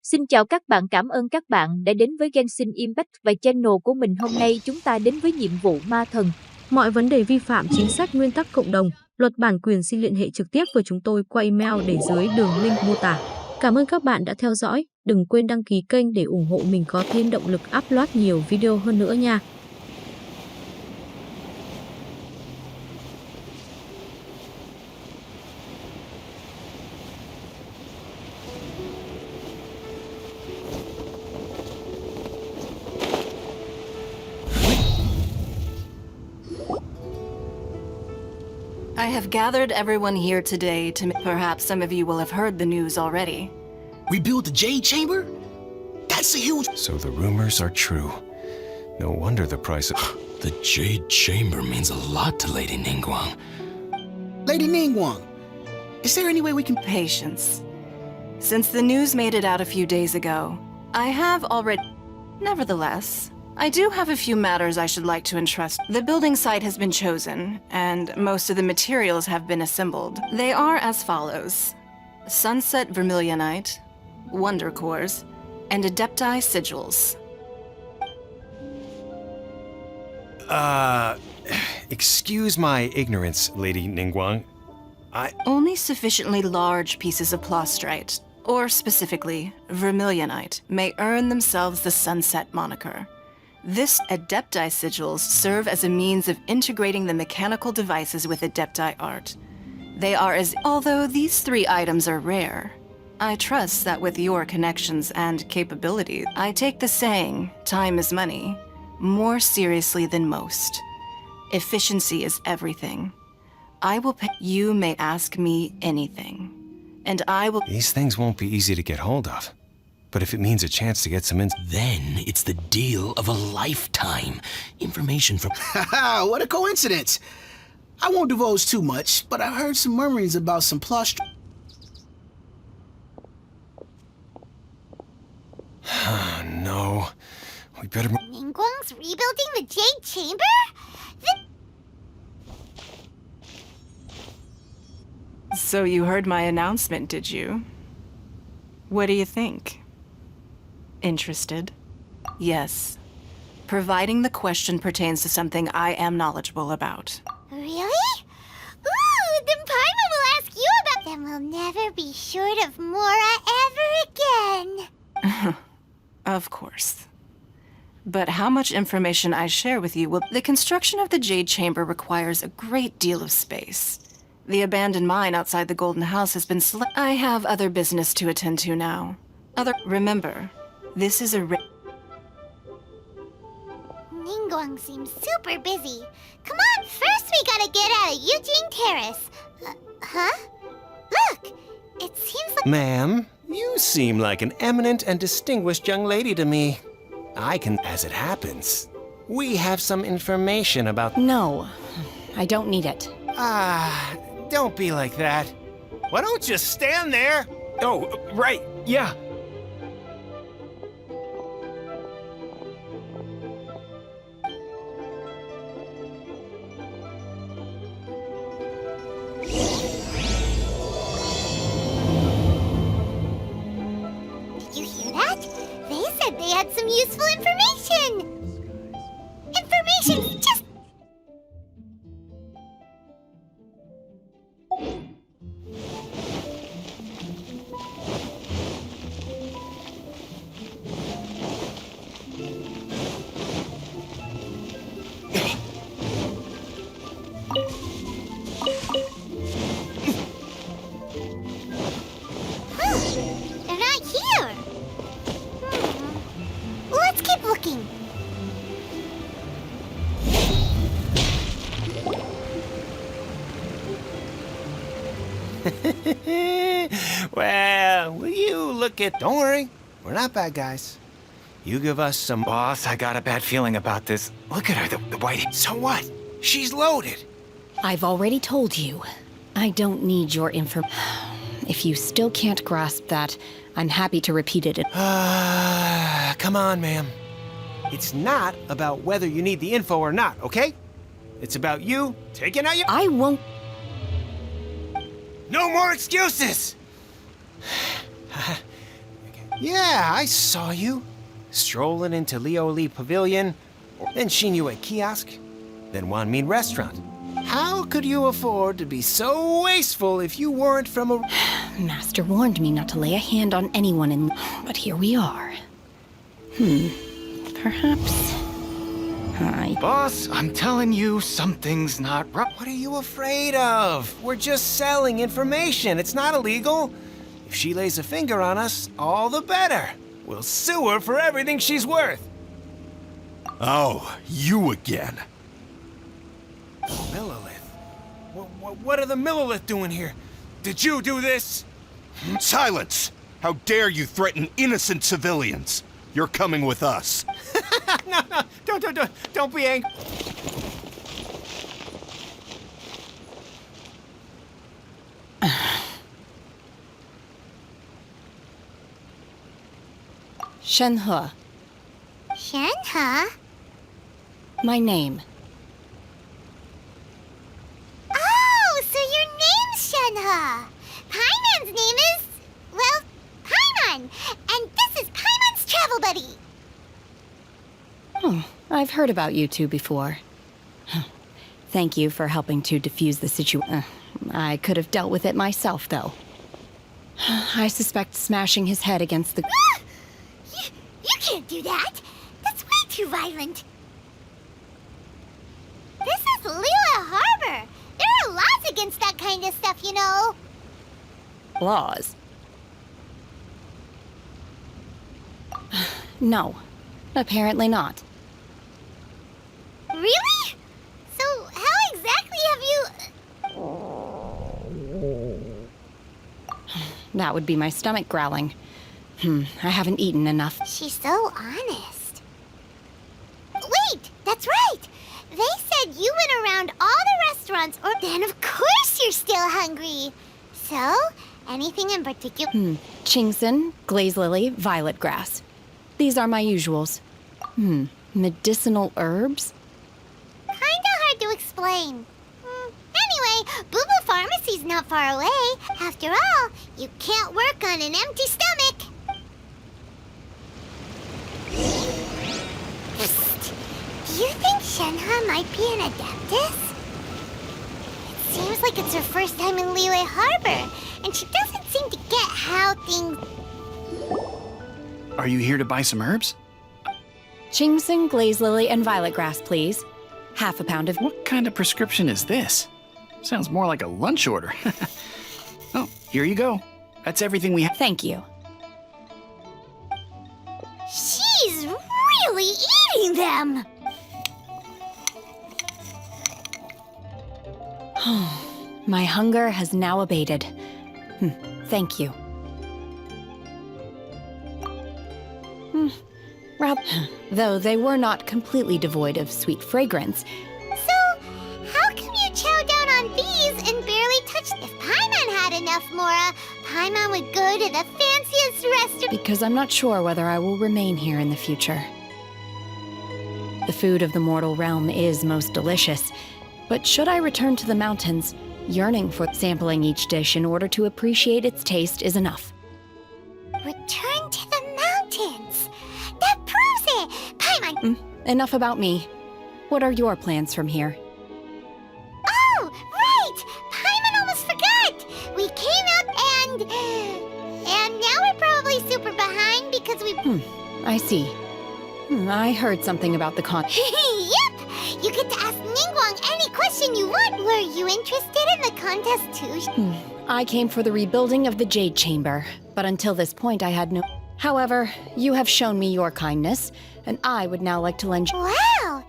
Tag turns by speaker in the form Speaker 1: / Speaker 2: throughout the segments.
Speaker 1: Xin chào các bạn, cảm ơn các bạn đã đến với Genshin Impact và channel của mình. Hôm nay chúng ta đến với nhiệm vụ ma thần.
Speaker 2: Mọi vấn đề vi phạm chính sách nguyên tắc cộng đồng, luật bản quyền xin liên hệ trực tiếp với chúng tôi qua email để dưới đường link mô tả. Cảm ơn các bạn đã theo dõi, đừng quên đăng ký kênh để ủng hộ mình có thêm động lực upload nhiều video hơn nữa nha.
Speaker 3: I have gathered everyone here today to... Perhaps some of you will have heard the news already.
Speaker 4: Rebuild the Jade Chamber? That's a huge...
Speaker 5: So the rumors are true. No wonder the price of...
Speaker 4: The Jade Chamber means a lot to Lady Ningguang. Lady Ningguang, is there any way we can...
Speaker 3: Patience. Since the news made it out a few days ago, I have already... Nevertheless, I do have a few matters I should like to entrust. The building site has been chosen, and most of the materials have been assembled. They are as follows: Sunset Vermilionite, Wonder Cores, and Adepti Sigils.
Speaker 5: Excuse my ignorance, Lady Ningguang.
Speaker 3: Only sufficiently large pieces of plastrite, or specifically, Vermilionite, may earn themselves the Sunset moniker. This Adepti Sigils serve as a means of integrating the mechanical devices with Adepti art. They are although these three items are rare, I trust that with your connections and capabilities, I take the saying, time is money, more seriously than most. Efficiency is everything. I will pay. You may ask me anything, and I will...
Speaker 5: These things won't be easy to get hold of. But if it means a chance to get some
Speaker 4: Then it's the deal of a lifetime. Information from... Haha, what a coincidence! I won't divulge too much, but I heard some murmurings about some plush...
Speaker 5: No. We better...
Speaker 6: Ningguang's rebuilding the Jade Chamber?
Speaker 3: So you heard my announcement, did you? What do you think? Interested? Yes. Providing the question pertains to something I am knowledgeable about.
Speaker 6: Really? Ooh, then Paimon will ask you about... Then we'll never be short of Mora ever again.
Speaker 3: Of course. But how much information I share with you will... The construction of the Jade Chamber requires a great deal of space. The abandoned mine outside the Golden House has been I have other business to attend to now. Remember, this is a...
Speaker 6: Ningguang seems super busy. Come on, first we gotta get out of Eugene Terrace. Huh? Look! It seems like...
Speaker 5: Ma'am, you seem like an eminent and distinguished young lady to me. I can... As it happens, we have some information about...
Speaker 7: No, I don't need it.
Speaker 5: Don't be like that. Why don't you stand there? Oh, right, yeah.
Speaker 6: Did you hear that? They said they had some useful information. Information's just... They're not here. Let's keep looking.
Speaker 5: Well, will you look at... Don't worry, we're not bad guys. You give us some...
Speaker 8: Boss, I got a bad feeling about this. Look at her, the white...
Speaker 5: So what? She's loaded.
Speaker 7: I've already told you. I don't need your info. If you still can't grasp that, I'm happy to repeat it.
Speaker 5: Come on, ma'am. It's not about whether you need the info or not, okay? It's about you taking out your...
Speaker 7: I won't...
Speaker 5: No more excuses! Yeah, I saw you. Strolling into Lioli Pavilion, then Shinyu at kiosk, then Wanmin restaurant. How could you afford to be so wasteful if you weren't from a...
Speaker 7: Master warned me not to lay a hand on anyone in... But here we are. Perhaps...
Speaker 8: Boss, I'm telling you, something's not right.
Speaker 5: What are you afraid of? We're just selling information. It's not illegal. If she lays a finger on us, all the better. We'll sue her for everything she's worth.
Speaker 9: Oh, you again.
Speaker 5: Millilith? What are the Millilith doing here? Did you do this?
Speaker 9: Silence! How dare you threaten innocent civilians? You're coming with us.
Speaker 5: No, don't be angry.
Speaker 7: Shenhe,
Speaker 6: Shenhe?
Speaker 7: my name.
Speaker 6: Oh, so your name's Shenhe. Paimon's name is, well, Paimon. And this is Paimon's travel buddy.
Speaker 7: Oh, I've heard about you two before. Thank you for helping to defuse the situation. I could have dealt with it myself, though. I suspect smashing his head against the...
Speaker 6: You can't do that. That's way too violent. This is Liyue Harbor. There are laws against that kind of stuff, you know.
Speaker 7: Laws? No, apparently not.
Speaker 6: Really? So how exactly have you...
Speaker 7: That would be my stomach growling. I haven't eaten enough.
Speaker 6: She's so honest. Wait, that's right. They said you went around all the restaurants, or then of course you're still hungry. So, anything in particular?
Speaker 7: Chingson, glaze lily, violet grass. These are my usuals. Medicinal herbs?
Speaker 6: Kinda hard to explain. Anyway, Boo Boo Pharmacy's not far away. After all, you can't work on an empty stomach. Psst. Do you think Shenhe might be an Adeptus? It seems like it's her first time in Liyue Harbor, and she doesn't seem to get how things...
Speaker 8: Are you here to buy some herbs?
Speaker 7: Chingson, glaze lily, and violet grass, please. Half a pound of...
Speaker 8: What kind of prescription is this? Sounds more like a lunch order. Oh, here you go. That's everything we have.
Speaker 7: Thank you.
Speaker 6: She's really eating them!
Speaker 7: My hunger has now abated. Thank you. Though they were not completely devoid of sweet fragrance.
Speaker 6: So, how can you chow down on these and barely touch... If Paimon had enough, Mora, Paimon would go to the fanciest restaurant...
Speaker 7: Because I'm not sure whether I will remain here in the future. The food of the mortal realm is most delicious, but should I return to the mountains, yearning for sampling each dish in order to appreciate its taste is enough.
Speaker 6: Return to the mountains! That proves it! Paimon...
Speaker 7: Enough about me. What are your plans from here?
Speaker 6: Oh, right! Paimon almost forgot! We came up and now we're probably super behind because we...
Speaker 7: I see. I heard something about the con...
Speaker 6: Yep! You get to ask Ningguang any question you want. Were you interested in the contest too?
Speaker 7: I came for the rebuilding of the Jade Chamber, but until this point I had no... However, you have shown me your kindness, and I would now like to lend you...
Speaker 6: Wow!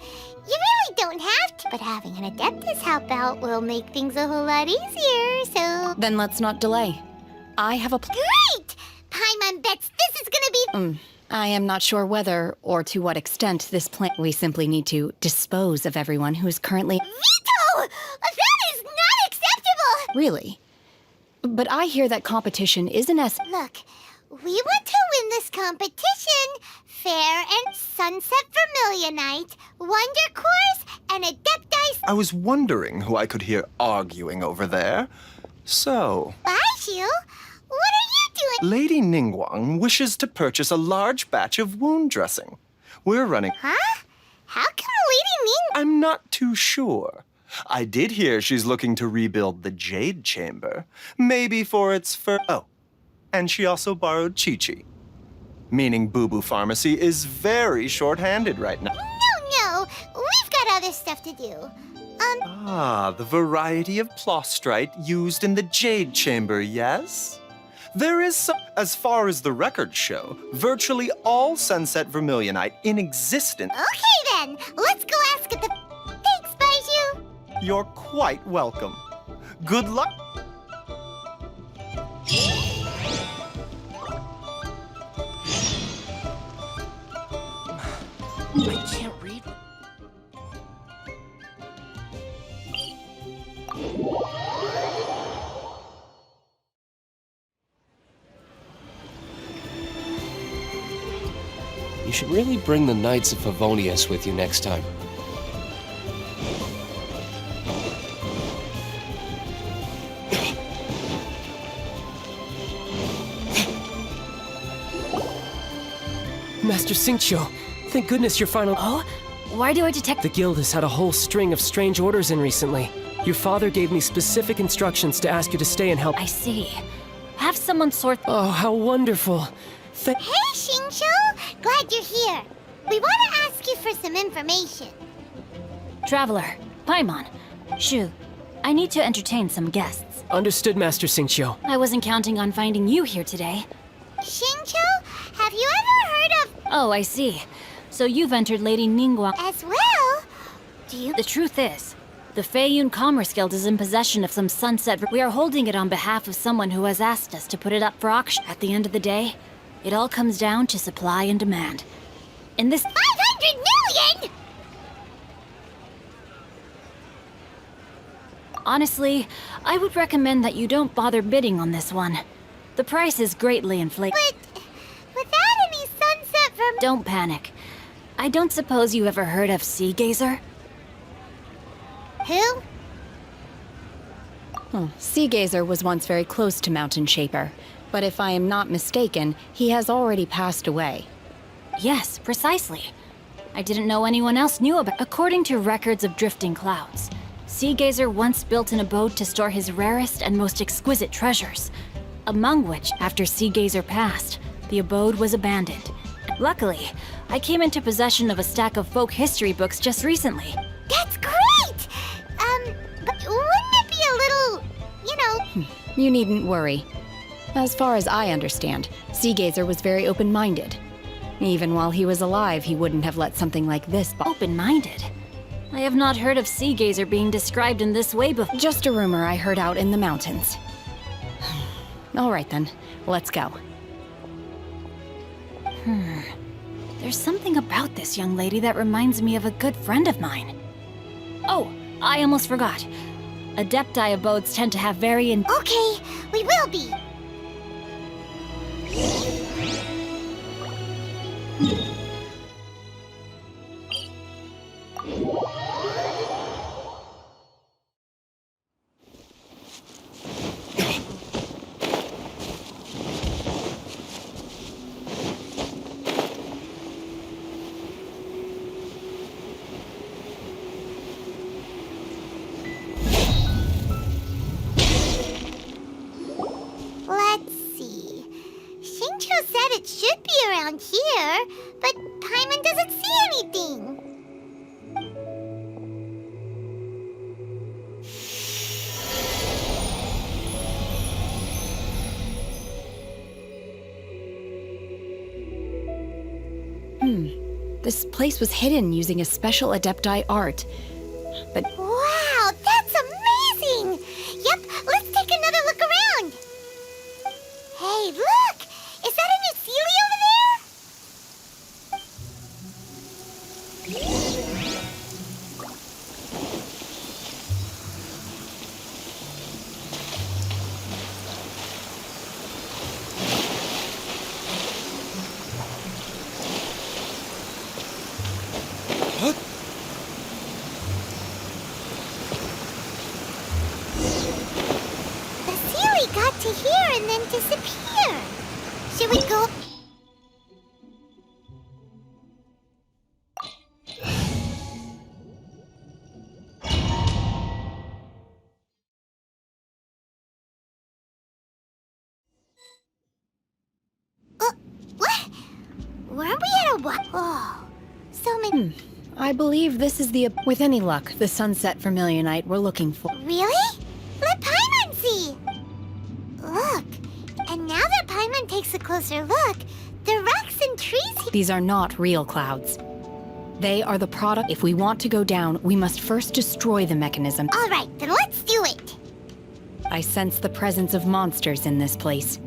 Speaker 6: You really don't have to, but having an Adeptus help out will make things a whole lot easier, so...
Speaker 7: Then let's not delay. I have a
Speaker 6: Great! Paimon bets this is gonna be...
Speaker 7: I am not sure whether, or to what extent, this plan... We simply need to dispose of everyone who is currently...
Speaker 6: Veto! That is not acceptable!
Speaker 7: Really? But I hear that competition is an
Speaker 6: Look, we want to win this competition. Fair and Sunset Vermilionite, Wonder Course, and Adepti...
Speaker 10: I was wondering who I could hear arguing over there. So...
Speaker 6: Baiju? What are you doing?
Speaker 10: Lady NguyĩnHiếuNH wishes to purchase a large batch of wound dressing. We're running...
Speaker 6: Huh? How come Lady Ning?
Speaker 10: I'm not too sure. I did hear she's looking to rebuild the Jade Chamber. Maybe for its Oh, and she also borrowed Chi-Chi. Meaning Boo Boo Pharmacy is very short-handed right now.
Speaker 6: No. We've got other stuff to do.
Speaker 10: The variety of plostrite used in the Jade Chamber, yes? There is some... As far as the records show, virtually all Sunset Vermilionite in existence...
Speaker 6: Okay then, let's go ask at the... Thanks, Baiju.
Speaker 10: You're quite welcome. Good luck.
Speaker 5: I can't read.
Speaker 11: You should really bring the Knights of Favonius with you next time.
Speaker 12: Master Xingqiu, thank goodness you're finally...
Speaker 13: Oh? Why do I detect...
Speaker 12: The guild has had a whole string of strange orders in recently. Your father gave me specific instructions to ask you to stay and help...
Speaker 13: I see. Have someone sort...
Speaker 12: Oh, how wonderful.
Speaker 6: Hey, Xingqiu! Glad you're here. We want to ask you for some information.
Speaker 13: Traveler, Paimon, Shu, I need to entertain some guests.
Speaker 12: Understood, Master Xingqiu.
Speaker 13: I wasn't counting on finding you here today.
Speaker 6: Xingqiu, have you ever heard of...
Speaker 13: Oh, I see. So you've entered Lady NguyĩnHiếuNH...
Speaker 6: As well? Do you...
Speaker 13: The truth is, the Feiyun Commerce Guild is in possession of some sunset... We are holding it on behalf of someone who has asked us to put it up for auction. At the end of the day, it all comes down to supply and demand. In this...
Speaker 6: 500 million?!
Speaker 13: Honestly, I would recommend that you don't bother bidding on this one. The price is greatly inflated.
Speaker 6: But... without any sunset from...
Speaker 13: Don't panic. I don't suppose you ever heard of Sea Gazer?
Speaker 6: Who?
Speaker 7: Sea Gazer was once very close to Mountain Shaper, but if I am not mistaken, he has already passed away.
Speaker 13: Yes, precisely. I didn't know anyone else knew about... According to records of drifting clouds, Sea Gazer once built an abode to store his rarest and most exquisite treasures, among which, after Sea Gazer passed, the abode was abandoned. Luckily, I came into possession of a stack of folk history books just recently.
Speaker 6: That's great! But wouldn't it be a little... you know...
Speaker 7: You needn't worry. As far as I understand, Sea Gazer was very open-minded. Even while he was alive, he wouldn't have let something like this...
Speaker 13: Open-minded? I have not heard of Sea Gazer being described in this way before.
Speaker 7: Just a rumor I heard out in the mountains. All right then, let's go.
Speaker 13: There's something about this young lady that reminds me of a good friend of mine. Oh, I almost forgot. Adepti abodes tend to have very
Speaker 6: Okay, we will be. Let's see. Xingqiu said it should be around here, but Paimon doesn't see anything.
Speaker 7: This place was hidden using a special Adepti art. But
Speaker 6: Wow, that's amazing! Yep, let's take another look around. Hey, look! Is that a new Sealy over Weren't we at a what? Oh, so many.
Speaker 7: I believe this is the, with any luck, the sunset vermilionite we're looking for.
Speaker 6: Really? Let Paimon see! Look, and now that Paimon takes a closer look, the rocks and trees...
Speaker 7: These are not real clouds. They are the product. If we want to go down, we must first destroy the mechanism.
Speaker 6: All right, then let's do it!
Speaker 7: I sense the presence of monsters in this place.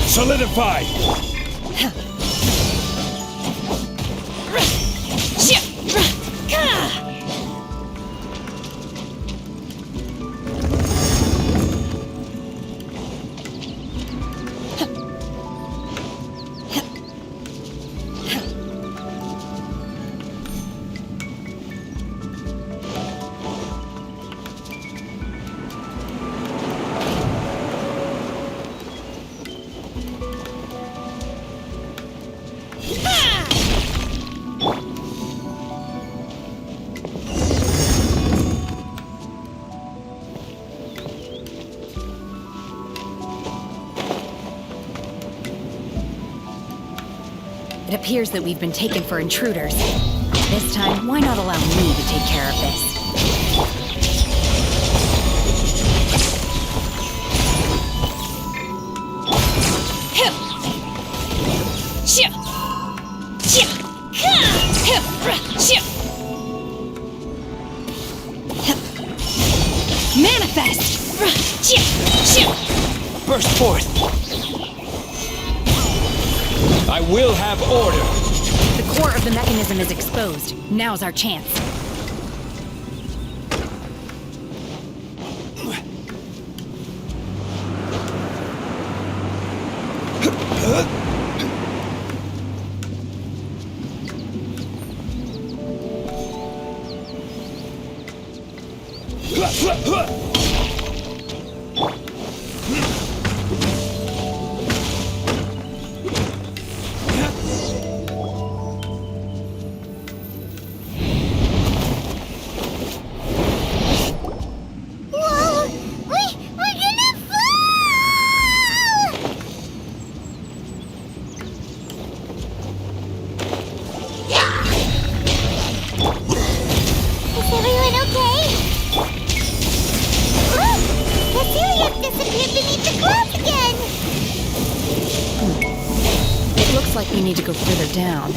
Speaker 14: Solidify!
Speaker 7: It appears that we've been taken for intruders. This time, why not allow me to take care of this?
Speaker 14: Manifest! Burst forth! I will have order!
Speaker 7: The core of the mechanism is exposed. Now's our chance. Down.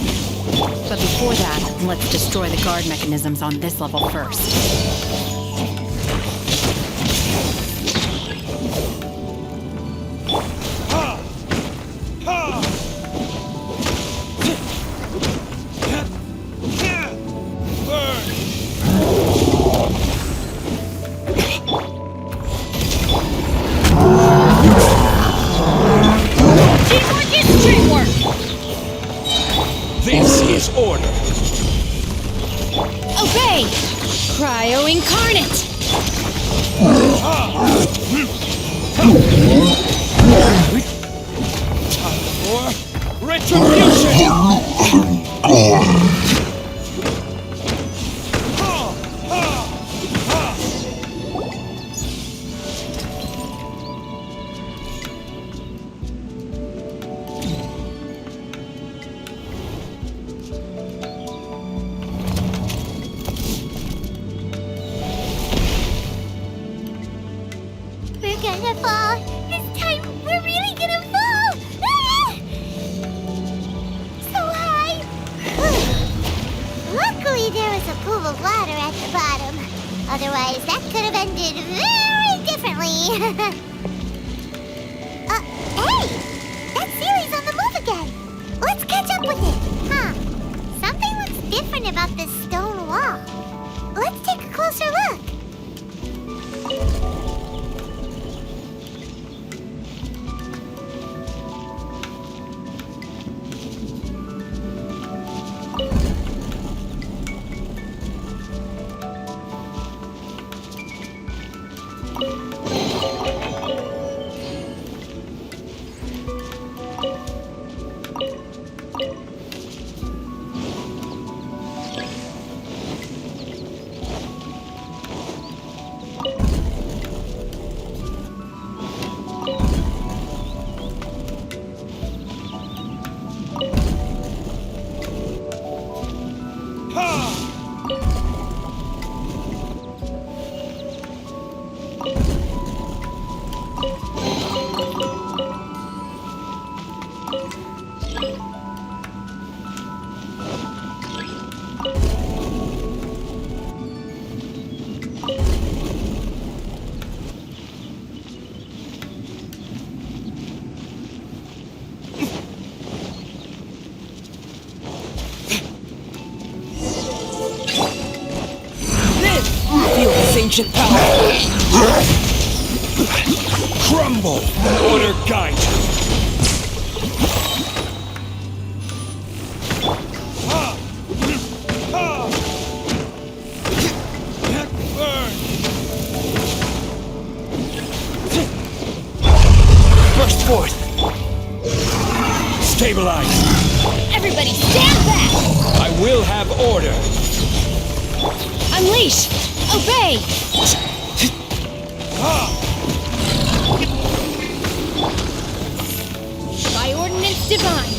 Speaker 7: But before that, let's destroy the guard mechanisms on this level first.
Speaker 14: This is order!
Speaker 13: Obey! Cryo-incarnate!
Speaker 14: Time for retribution!
Speaker 6: starting to fall. This time, we're really gonna fall. Ah! So high. Luckily, there was a pool of water at the bottom. Otherwise, that could have ended very differently. Hey! That Sealy's on the move again. Let's catch up with it. Huh. Something looks different about this stone wall. Let's take a closer look.
Speaker 14: Ancient power. Crumble. Order guide you. Burn. Burst forth. Stabilize.
Speaker 13: Everybody stand back!
Speaker 14: I will have order.
Speaker 13: Unleash! Obey! By ordinance divine!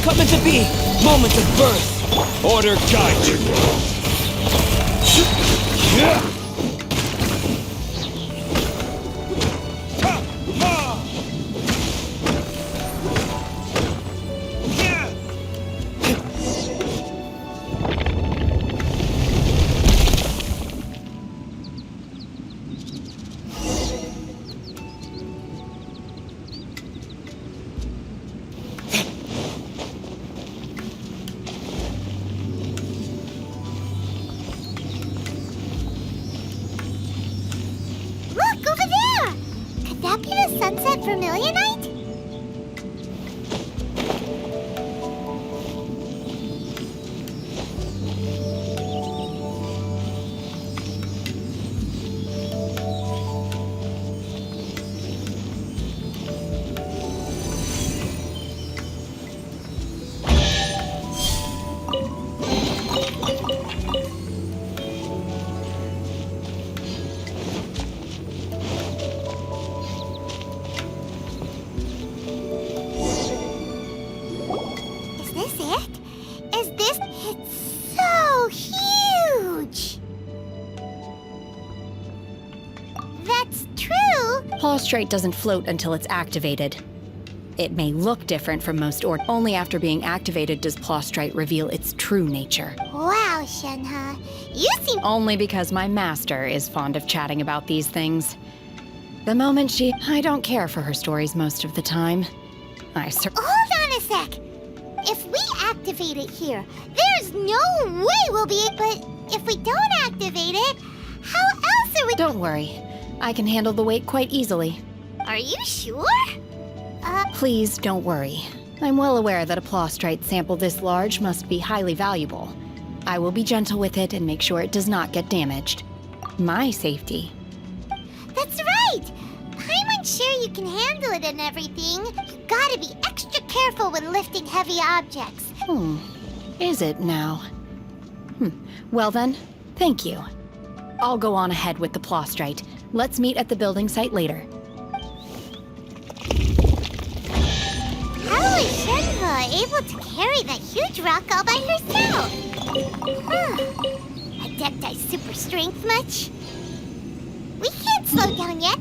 Speaker 14: Coming to be! Moment of birth! Order guide you!
Speaker 6: Sunset Vermilionite?
Speaker 7: Prostrate doesn't float until it's activated. It may look different from most only after being activated does Prostrate reveal its true nature.
Speaker 6: Wow, Shenhe. You seem...
Speaker 7: Only because my master is fond of chatting about these things. The moment I don't care for her stories most of the time.
Speaker 6: Hold on a sec! If we activate it here, there's no way we'll be... But if we don't activate it, how else are we...
Speaker 7: Don't worry. I can handle the weight quite easily.
Speaker 6: Are you sure?
Speaker 7: Please don't worry. I'm well aware that a Prostrate sample this large must be highly valuable. I will be gentle with it and make sure it does not get damaged. My safety.
Speaker 6: That's right! I'm unsure you can handle it and everything. You gotta be extra careful when lifting heavy objects.
Speaker 7: Is it now? Well then, thank you. I'll go on ahead with the Prostrate. Let's meet at the building site later.
Speaker 6: How is Shenhe able to carry that huge rock all by herself? Adepti super strength much? We can't slow down yet.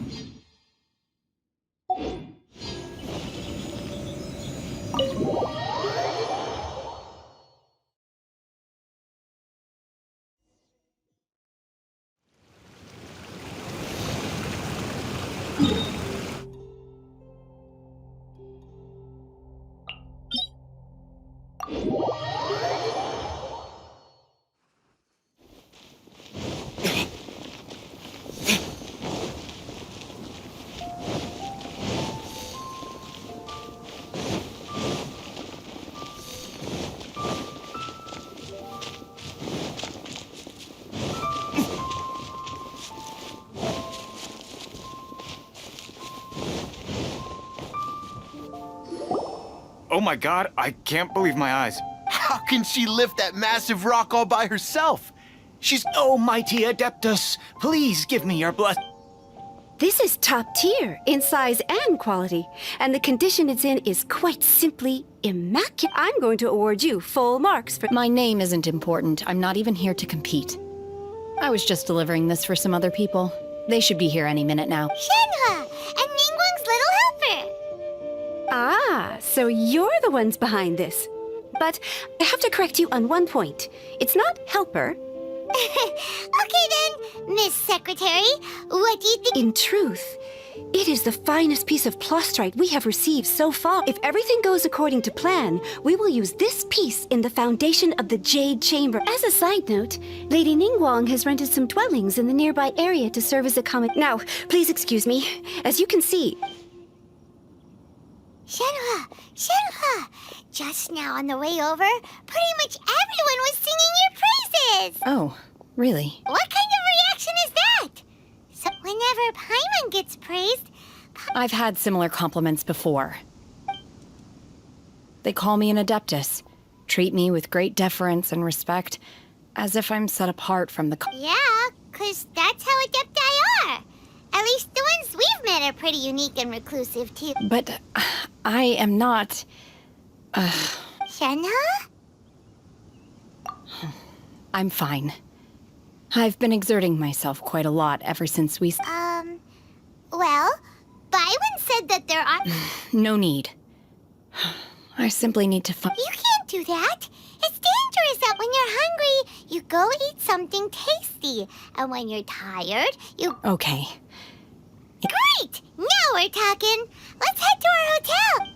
Speaker 15: Oh my god, I can't believe my eyes.
Speaker 9: How can she lift that massive rock all by herself? She's no mighty Adeptus. Please give me your blessing.
Speaker 16: This is top tier in size and quality, and the condition it's in is quite simply immaculate. I'm going to award you full marks for—
Speaker 7: My name isn't important. I'm not even here to compete. I was just delivering this for some other people. They should be here any minute now.
Speaker 6: Shenhe and Ningguang's little helper.
Speaker 16: Ah, so you're the ones behind this. But I have to correct you on one point. It's not helper.
Speaker 6: Okay then, Miss Secretary, what do you think?
Speaker 16: In truth, it is the finest piece of plastrite we have received so far. If everything goes according to plan, we will use this piece in the foundation of the Jade Chamber. As a side note, Lady Ningguang has rented some dwellings in the nearby area to serve as a Now, please excuse me. As you can see—
Speaker 6: Shenhe, just now on the way over, pretty much everyone was singing your praises.
Speaker 7: Oh, really?
Speaker 6: What kind of reaction is that? So whenever Paimon gets praised,
Speaker 7: I've had similar compliments before. They call me an Adeptus, treat me with great deference and respect, as if I'm set apart from the—
Speaker 6: Yeah, 'cause that's how Adepti are. At least the ones we've met are pretty unique and reclusive, too.
Speaker 7: But I am not—
Speaker 6: Shenhe?
Speaker 7: I'm fine. I've been exerting myself quite a lot ever since we—
Speaker 6: Well, Byron said that there are—
Speaker 7: No need. I simply need to
Speaker 6: You can't do that. It's dangerous that when you're hungry, you go eat something tasty. And when you're tired, you—
Speaker 7: Okay.
Speaker 6: Great! Now we're talking. Let's head to our hotel.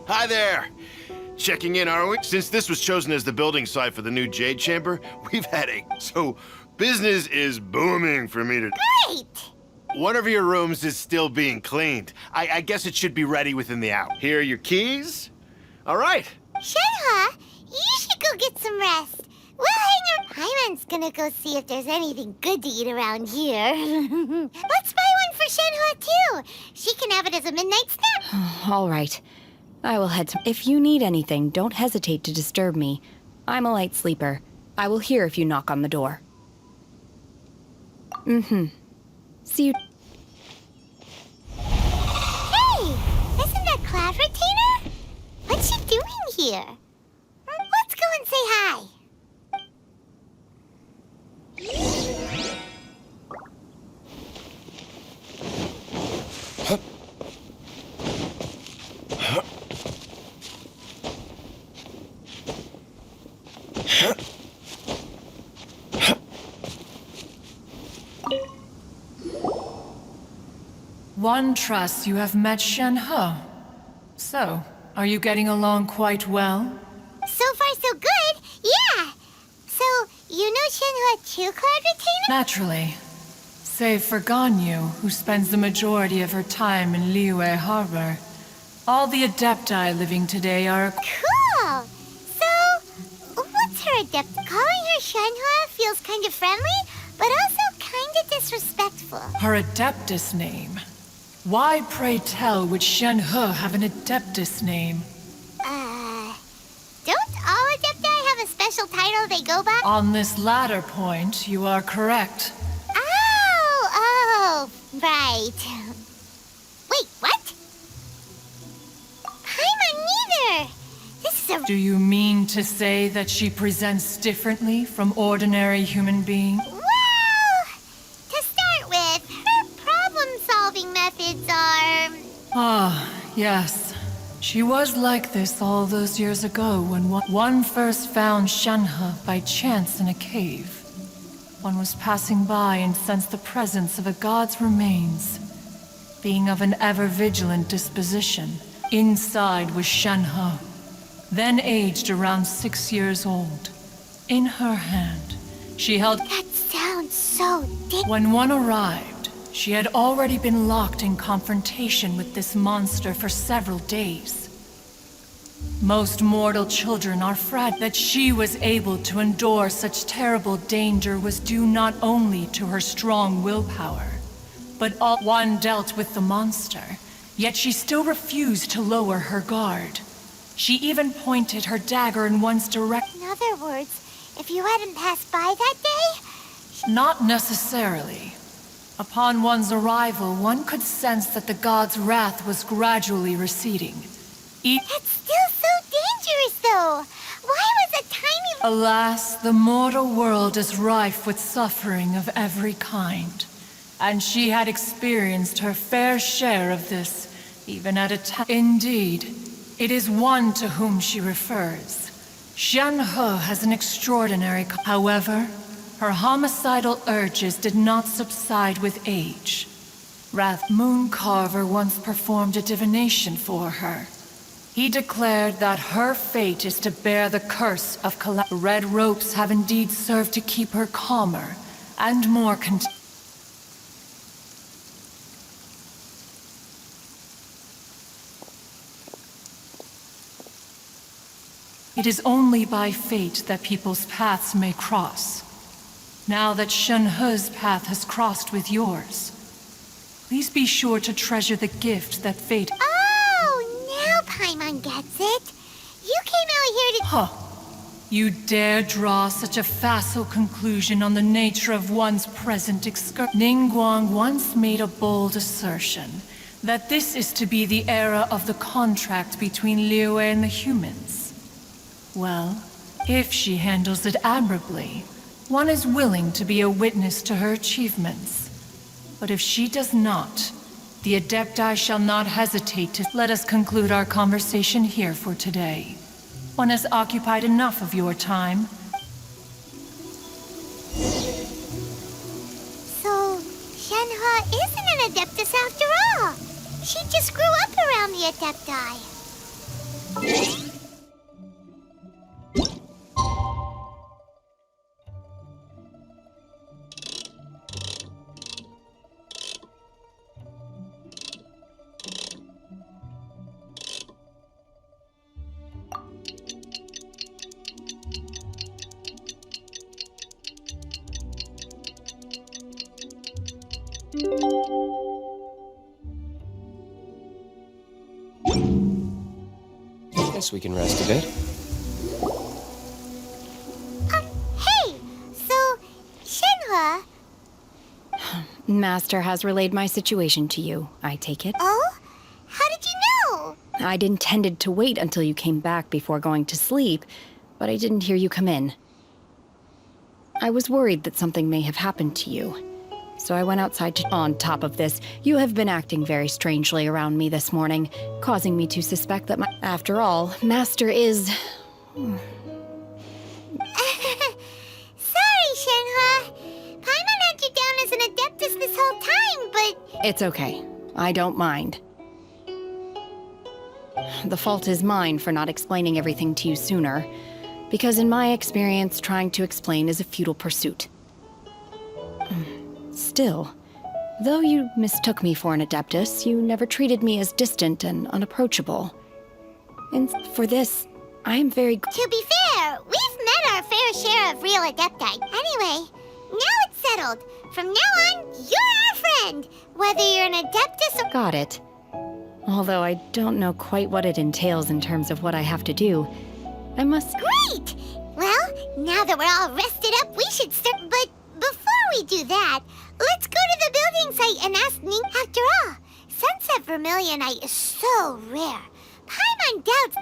Speaker 9: Hi there. Checking in, are we? Since this was chosen as the building site for the new Jade Chamber, we've had so business is booming for me to—
Speaker 6: Great!
Speaker 9: One of your rooms is still being cleaned. I guess it should be ready within the hour. Here are your keys. All right.
Speaker 6: Shenhe, you should go get some rest. We'll hang around. Paimon's gonna go see if there's anything good to eat around here. Let's buy one for Shenhe, too. She can have it as a midnight snack.
Speaker 7: All right. I will head to— If you need anything, don't hesitate to disturb me. I'm a light sleeper. I will hear if you knock on the door. See you—
Speaker 6: Hey! Isn't that Cloud Retainer? What's she doing here? Let's go and say hi.
Speaker 17: One trusts you have met Shen-He. So, are you getting along quite well?
Speaker 6: So far, so good. Yeah. So, you know Shen-He too, Cloud Retainer?
Speaker 17: Naturally. Save for Ganyu, who spends the majority of her time in Liyue Harbor. All the Adepti living today are...
Speaker 6: Cool! So, what's her adept? Calling her Shen-He feels kind of friendly, but also kind of disrespectful.
Speaker 17: Her Adeptus name. Why, pray tell, would Shen-He have an Adeptus name?
Speaker 6: Don't all Adepti have a special title they go by?
Speaker 17: On this latter point, you are correct.
Speaker 6: Oh, right. Wait, what? Paimon neither! This is a...
Speaker 17: Do you mean to say that she presents differently from ordinary human beings?
Speaker 6: Well, to start with, her problem-solving methods are...
Speaker 17: Ah, yes. She was like this all those years ago when one first found Shen-He by chance in a cave. One was passing by and sensed the presence of a god's remains. Being of an ever-vigilant disposition, inside was Shen-He, then aged around 6 years old. In her hand, she held...
Speaker 6: That sounds so deep.
Speaker 17: When one arrived, she had already been locked in confrontation with this monster for several days. Most mortal children are frightened. That she was able to endure such terrible danger was due not only to her strong willpower, but one dealt with the monster, yet she still refused to lower her guard. She even pointed her dagger in one's direction.
Speaker 6: In other words, if you hadn't passed by that day...
Speaker 17: Not necessarily. Upon one's arrival, one could sense that the god's wrath was gradually receding.
Speaker 6: That's still so dangerous, though. Why was a tiny...
Speaker 17: Alas, the mortal world is rife with suffering of every kind. And she had experienced her fair share of this, even at a time. Indeed, it is one to whom she refers. Shen-He has an extraordinary... However, her homicidal urges did not subside with age. Mooncarver once performed a divination for her. He declared that her fate is to bear the curse of Red ropes have indeed served to keep her calmer and more content. It is only by fate that people's paths may cross. Now that Shen-He's path has crossed with yours, please be sure to treasure the gift that fate...
Speaker 6: Now Paimon gets it. You came out here to...
Speaker 17: Huh. You dare draw such a facile conclusion on the nature of one's present excursion. Ningguang once made a bold assertion that this is to be the era of the contract between Liyue and the humans. Well, if she handles it admirably, one is willing to be a witness to her achievements. But if she does not, the Adepti shall not hesitate to... Let us conclude our conversation here for today. One has occupied enough of your time.
Speaker 6: So, Shen-He isn't an Adeptus after all. She just grew up around the Adepti.
Speaker 11: Guess we can rest a bit.
Speaker 6: Hey! So, Shen-He...
Speaker 7: Master has relayed my situation to you, I take it.
Speaker 6: Oh? How did you know?
Speaker 7: I'd intended to wait until you came back before going to sleep, but I didn't hear you come in. I was worried that something may have happened to you, so I went outside to... On top of this, you have been acting very strangely around me this morning, causing me to suspect that my... After all, Master is...
Speaker 6: Sorry, Shen-He. Paimon had you down as an Adeptus this whole time, but...
Speaker 7: It's okay. I don't mind. The fault is mine for not explaining everything to you sooner, because in my experience, trying to explain is a futile pursuit. Still, though you mistook me for an Adeptus, you never treated me as distant and unapproachable. And for this, I am very...
Speaker 6: To be fair, we've met our fair share of real Adepti. Anyway, now it's settled. From now on, you're our friend, whether you're an Adeptus or...
Speaker 7: Got it. Although I don't know quite what it entails in terms of what I have to do, I must...
Speaker 6: Great! Well, now that we're all rested up, we should start... But before we do that, let's go to the building site and ask Ning. After all, Sunset Vermilionite is so rare. Paimon doubts...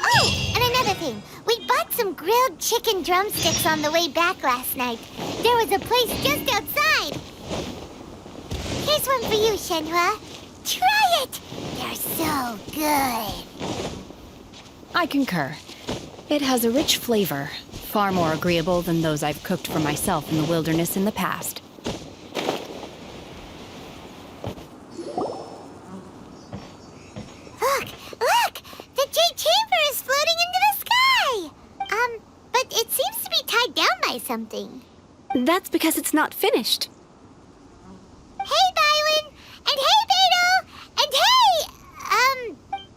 Speaker 6: Oh, and another thing. We bought some grilled chicken drumsticks on the way back last night. There was a place just outside. Here's one for you, Shenhua. Try it! They're so good.
Speaker 7: I concur. It has a rich flavor, far more agreeable than those I've cooked for myself in the wilderness in the past.
Speaker 6: Look! The Jade Chamber is floating into the sky! But it seems to be tied down by something.
Speaker 16: That's because it's not finished.
Speaker 6: Hey, Bywin! And hey, Beto! And hey,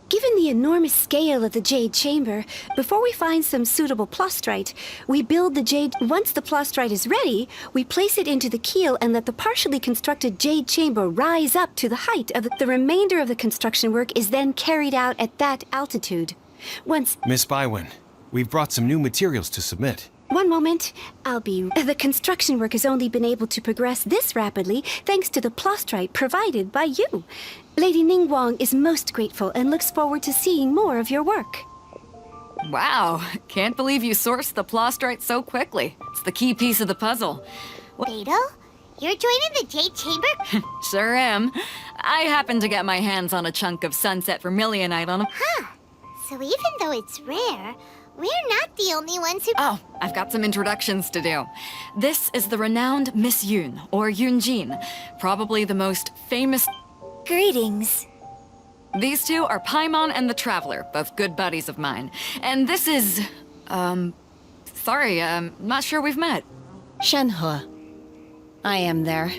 Speaker 16: Given the enormous scale of the Jade Chamber, before we find some suitable plastrite, we build the Jade... Once the plastrite is ready, we place it into the keel and let the partially constructed Jade Chamber rise up to the height of the remainder of the construction work is then carried out at that altitude. Once...
Speaker 5: Miss Bywin, we've brought some new materials to submit.
Speaker 16: One moment, The construction work has only been able to progress this rapidly thanks to the plastrite provided by you. Lady Ningguang is most grateful and looks forward to seeing more of your work.
Speaker 18: Wow, can't believe you sourced the plastrite so quickly. It's the key piece of the puzzle.
Speaker 6: Beto? You're joining the Jade Chamber?
Speaker 18: Sure am. I happened to get my hands on a chunk of Sunset Vermilionite on a...
Speaker 6: Huh. So even though it's rare, we're not the only ones who...
Speaker 18: Oh, I've got some introductions to do. This is the renowned Miss Yoon, or Yoonjin, probably the most famous...
Speaker 6: Greetings.
Speaker 18: These two are Paimon and the Traveler, both good buddies of mine. And this is... Sorry, not sure we've met.
Speaker 7: Shenhua. I am there.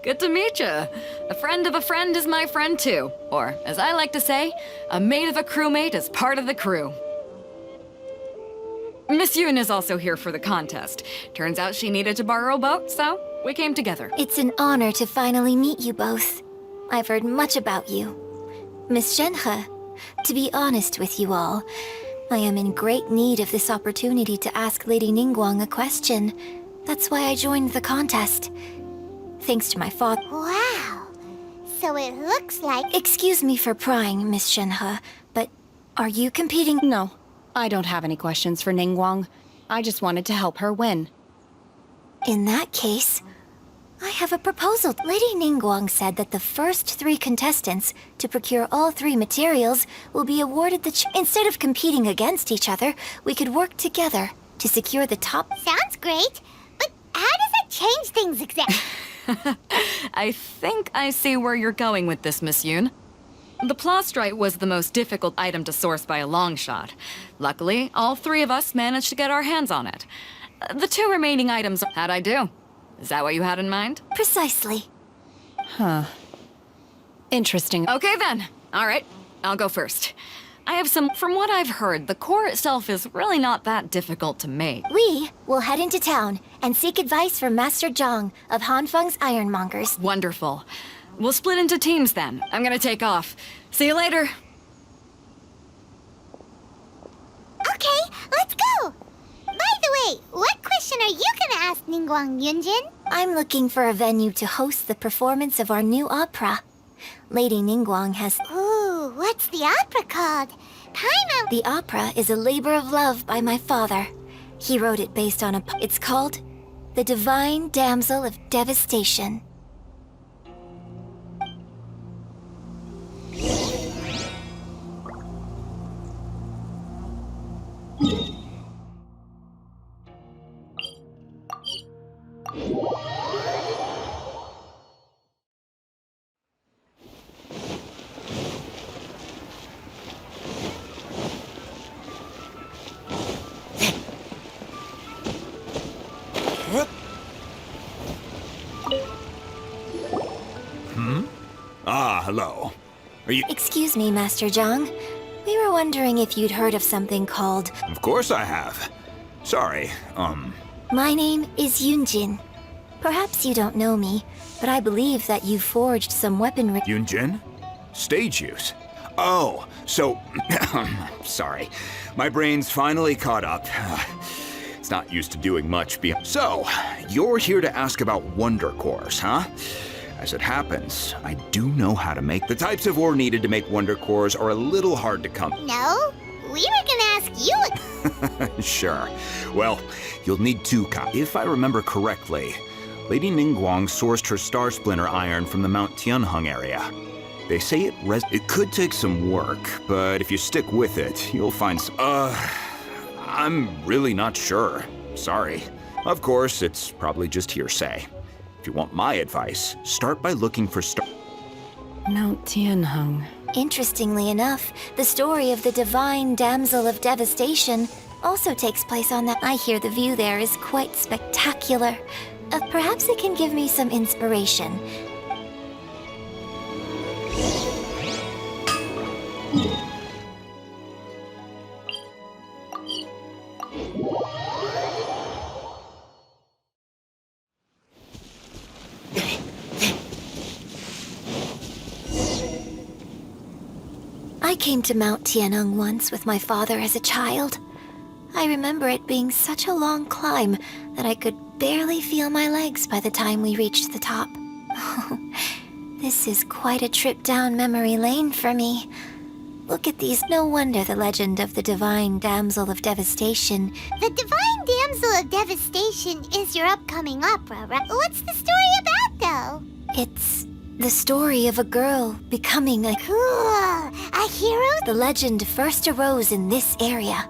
Speaker 18: Good to meet you. A friend of a friend is my friend too. Or, as I like to say, a mate of a crewmate is part of the crew. Miss Yoon is also here for the contest. Turns out she needed to borrow a boat, so we came together.
Speaker 6: It's an honor to finally meet you both. I've heard much about you. Miss Shenhe, to be honest with you all, I am in great need of this opportunity to ask Lady Ningguang a question. That's why I joined the contest. Thanks to my father. Wow. So it looks like... Excuse me for prying, Miss Shenhe, but are you competing?
Speaker 7: No, I don't have any questions for Ningguang. I just wanted to help her win.
Speaker 6: In that case, I have a proposal. Lady Ningguang said that the first 3 contestants to procure all 3 materials will be awarded the... Instead of competing against each other, we could work together to secure the top... Sounds great, but how does it change things exactly?
Speaker 18: I think I see where you're going with this, Miss Yoon. The plastrite was the most difficult item to source by a long shot. Luckily, all 3 of us managed to get our hands on it. The 2 remaining items... How'd I do? Is that what you had in mind?
Speaker 6: Precisely.
Speaker 7: Huh. Interesting.
Speaker 18: Okay then. All right, I'll go first. I have some... From what I've heard, the core itself is really not that difficult to make.
Speaker 6: We will head into town and seek advice from Master Zhang of Hanfeng's Ironmongers.
Speaker 18: Wonderful. We'll split into teams then. I'm gonna take off. See you later.
Speaker 6: Okay, let's go! By the way, what question are you gonna ask Ningguang Yunjin? I'm looking for a venue to host the performance of our new opera. Lady Ningguang has... Ooh, what's the opera called? Paimon... The opera is a labor of love by my father. He wrote it based on a... It's called The Divine Damsel of Devastation.
Speaker 19: hello. Are you...
Speaker 20: Excuse me, Master Zhang. We were wondering if you'd heard of something called...
Speaker 19: Of course I have. Sorry,
Speaker 20: My name is Yunjin. Perhaps you don't know me, but I believe that you forged some weaponry...
Speaker 19: Yunjin? Stage use? Oh, so... sorry. My brain's finally caught up. It's not used to doing much beyond... So, you're here to ask about wonder cores, huh? As it happens, I do know how to make... The types of ore needed to make wonder cores are a little hard to come...
Speaker 6: No, we were gonna ask you.
Speaker 19: Sure. Well, you'll need 2 copies. If I remember correctly, Lady Ningguang sourced her Star Splinter iron from the Mount Tianheng area. They say it could take some work, but if you stick with it, you'll find some... I'm really not sure. Sorry. Of course, it's probably just hearsay. If you want my advice, start by looking for
Speaker 7: Mount Tianheng.
Speaker 20: Interestingly enough, the story of the divine damsel of devastation also takes place on that. I hear the view there is quite spectacular. Perhaps it can give me some inspiration. I came to Mount Tianheng once with my father as a child. I remember it being such a long climb that I could barely feel my legs by the time we reached the top. This is quite a trip down memory lane for me. Look at these. No wonder the legend of the divine damsel of devastation.
Speaker 6: The divine damsel of devastation is your upcoming opera, right? What's the story about, though?
Speaker 20: It's the story of a girl becoming a...
Speaker 6: Cool! A hero?
Speaker 20: The legend first arose in this area.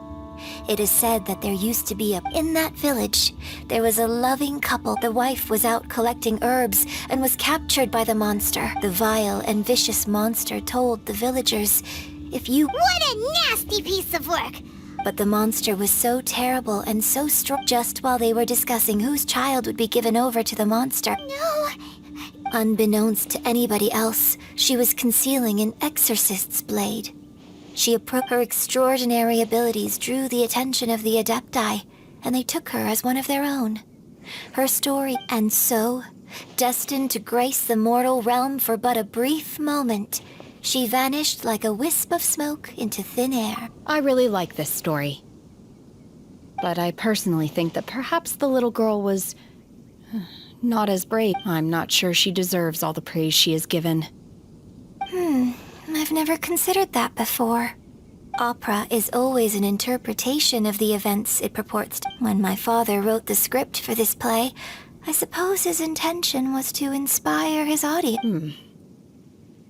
Speaker 20: It is said that there used to be in that village, there was a loving couple. The wife was out collecting herbs and was captured by the monster. The vile and vicious monster told the villagers, if you...
Speaker 6: What a nasty piece of work!
Speaker 20: But the monster was so terrible and so strong. Just while they were discussing whose child would be given over to the monster...
Speaker 6: No!
Speaker 20: Unbeknownst to anybody else, she was concealing an exorcist's blade. Her extraordinary abilities drew the attention of the Adepti, and they took her as one of their own. Her story, and so, destined to grace the mortal realm for but a brief moment, she vanished like a wisp of smoke into thin air.
Speaker 7: I really like this story. But I personally think that perhaps the little girl was... not as brave. I'm not sure she deserves all the praise she is given.
Speaker 20: I've never considered that before. Opera is always an interpretation of the events it purports to. When my father wrote the script for this play, I suppose his intention was to inspire his audience.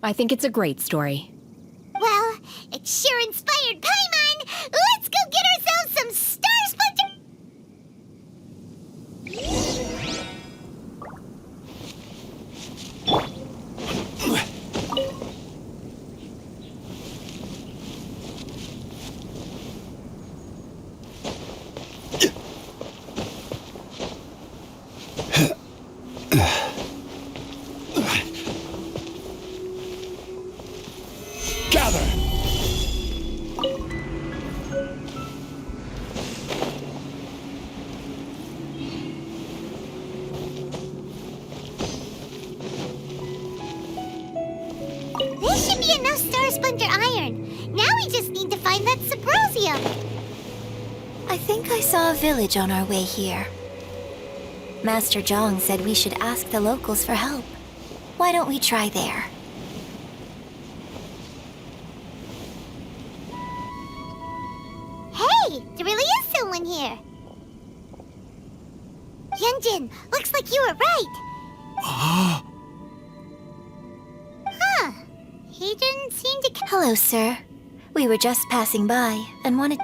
Speaker 7: I think it's a great story.
Speaker 6: Well, it sure inspired Paimon! Let's go get ourselves some Star Splinter!
Speaker 14: Gather!
Speaker 6: This should be enough Star Splinter iron. Now we just need to find that Sabrosium.
Speaker 20: I think I saw a village on our way here. Master Zhang said we should ask the locals for help. Why don't we try there?
Speaker 6: Hey, there really is someone here. Yunjin, looks like you were right. Huh. He didn't seem to...
Speaker 20: Hello, sir. We were just passing by and wanted...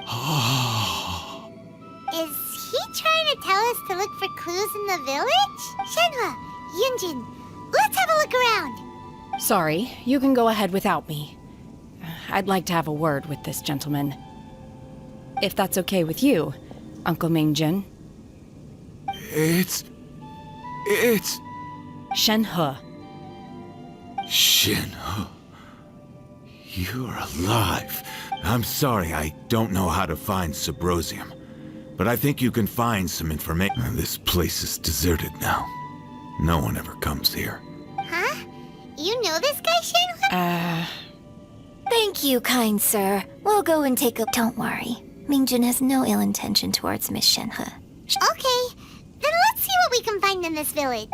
Speaker 6: Is he trying to tell us to look for clues in the village? Shenhua, Yunjin, let's have a look around.
Speaker 7: Sorry, you can go ahead without me. I'd like to have a word with this gentleman. If that's okay with you, Uncle Mingjin.
Speaker 19: It's...
Speaker 7: Shenhe.
Speaker 19: Shenhe.
Speaker 21: You're alive. I'm sorry, I don't know how to find Subrosium. But I think you can find some information. This place is deserted now. No one ever comes here.
Speaker 6: Huh? You know this guy, Shenhua?
Speaker 20: Thank you, kind sir. We'll go and take a... Don't worry. Mingjin has no ill intention towards Miss Shenhe.
Speaker 6: Okay, then let's see what we can find in this village.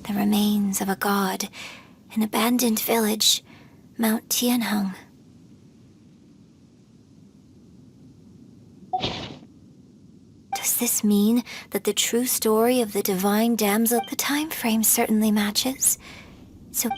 Speaker 20: The remains of a god, an abandoned village, Mount Tianheng. Does this mean that the true story of the divine damsel... The time frame certainly matches. So...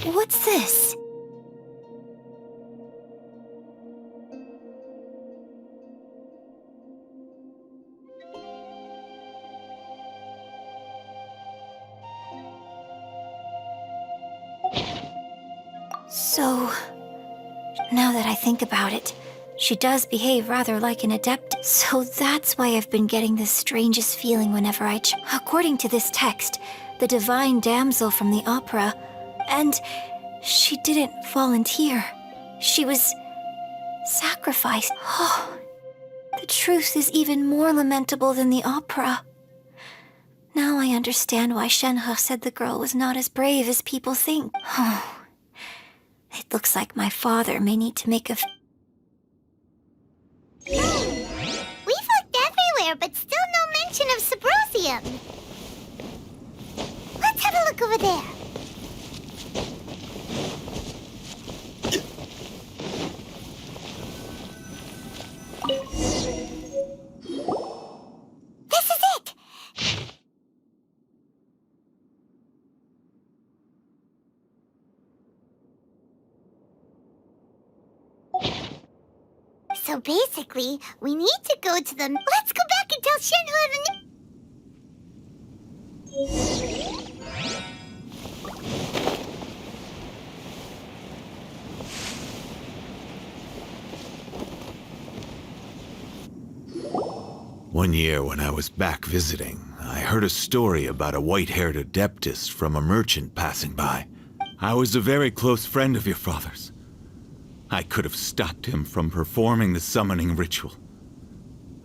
Speaker 20: What's this? So, now that I think about it, she does behave rather like an adept. So that's why I've been getting the strangest feeling whenever I... According to this text, the divine damsel from the opera, and she didn't volunteer. She was sacrificed. Oh, the truth is even more lamentable than the opera. Now I understand why Shenhe said the girl was not as brave as people think. Oh, it looks like my father may need to make a...
Speaker 6: We've looked everywhere, but still no mention of Subrosium. Let's have a look over there. This is it! So basically, we need to go to the... Let's go back and tell Shenhua the...
Speaker 21: One year when I was back visiting, I heard a story about a white-haired adeptess from a merchant passing by. I was a very close friend of your father's. I could have stopped him from performing the summoning ritual.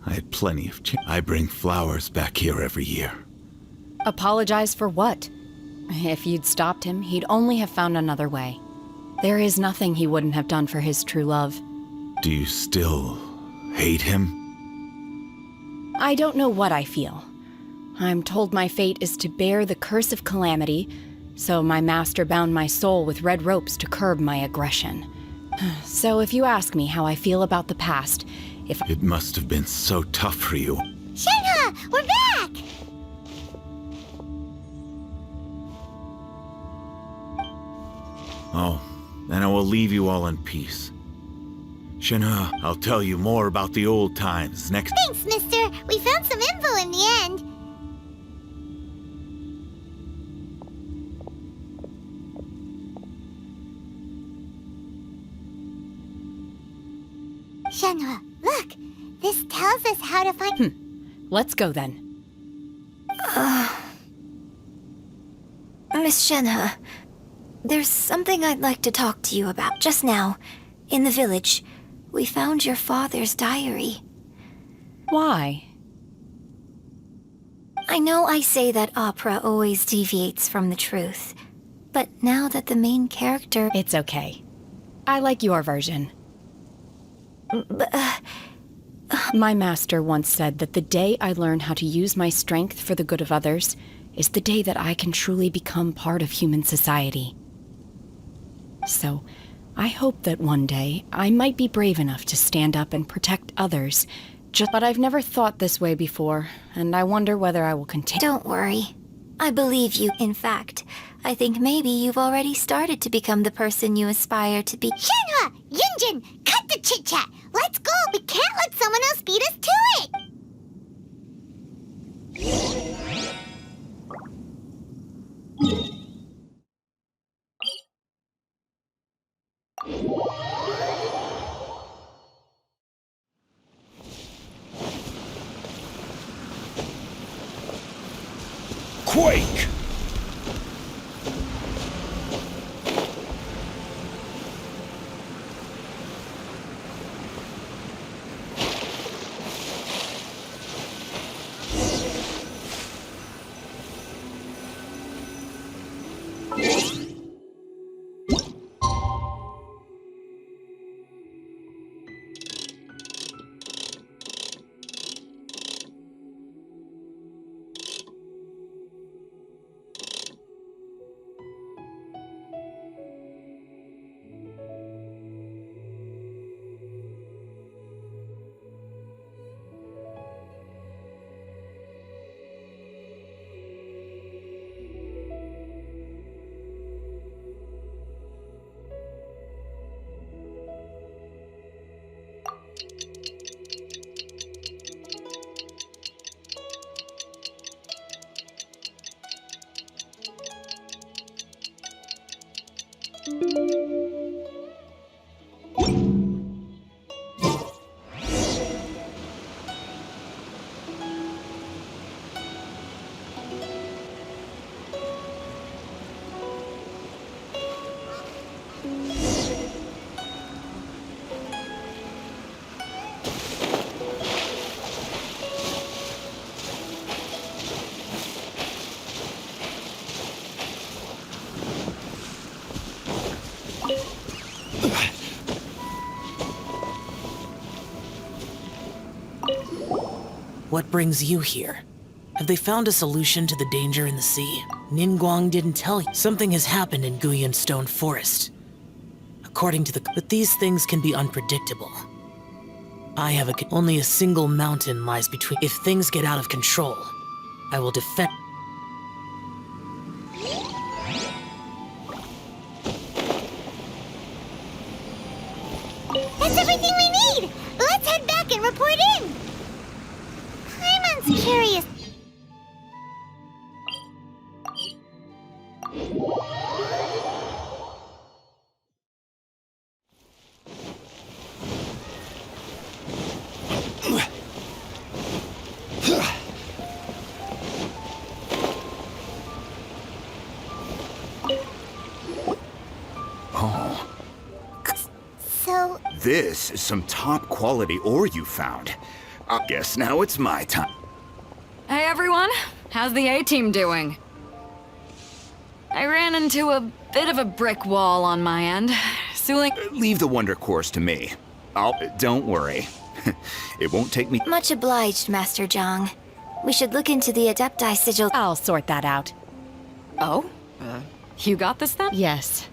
Speaker 21: I had plenty of I bring flowers back here every year.
Speaker 7: Apologize for what? If you'd stopped him, he'd only have found another way. There is nothing he wouldn't have done for his true love.
Speaker 21: Do you still hate him?
Speaker 7: I don't know what I feel. I'm told my fate is to bear the curse of calamity, so my master bound my soul with red ropes to curb my aggression. So if you ask me how I feel about the past,
Speaker 21: It must have been so tough for you.
Speaker 6: Shenhe, we're back!
Speaker 21: Oh, then I will leave you all in peace. Shenhe, I'll tell you more about the old times next...
Speaker 6: Thanks, mister. We found some info in the end. Shenhua, look! This tells us how to find...
Speaker 7: Let's go then.
Speaker 20: Miss Shenhe, There's something I'd like to talk to you about. Just now, in the village, we found your father's diary.
Speaker 7: Why?
Speaker 20: I know I say that opera always deviates from the truth, but now that the main character...
Speaker 7: It's okay. I like your version. My master once said that the day I learn how to use my strength for the good of others is the day that I can truly become part of human society. So, I hope that one day I might be brave enough to stand up and protect others. But I've never thought this way before, and I wonder whether I will continue.
Speaker 20: Don't worry. I believe you. In fact, I think maybe you've already started to become the person you aspire to be.
Speaker 6: Shenhua! Yunjin! Cut the chit-chat! Let's go! We can't let someone else beat us to it!
Speaker 14: Quake!
Speaker 1: What brings you here? Have they found a solution to the danger in the sea? Ningguang didn't tell you. Something has happened in Guyan Stone Forest. According to but these things can be unpredictable. I have only a single mountain lies between. If things get out of control, I will defend.
Speaker 6: That's everything we need! Let's head back and report in! Paimon's curious.
Speaker 19: Oh.
Speaker 6: So...
Speaker 19: This is some top-quality ore you found. I guess now it's my time.
Speaker 18: Hey everyone, how's the A-team doing? I ran into a bit of a brick wall on my end. Suling...
Speaker 19: Leave the wonder course to me. Don't worry. It won't take me...
Speaker 20: Much obliged, Master Zhang. We should look into the Adepti sigil.
Speaker 7: I'll sort that out.
Speaker 18: Oh? You got this then?
Speaker 7: Yes.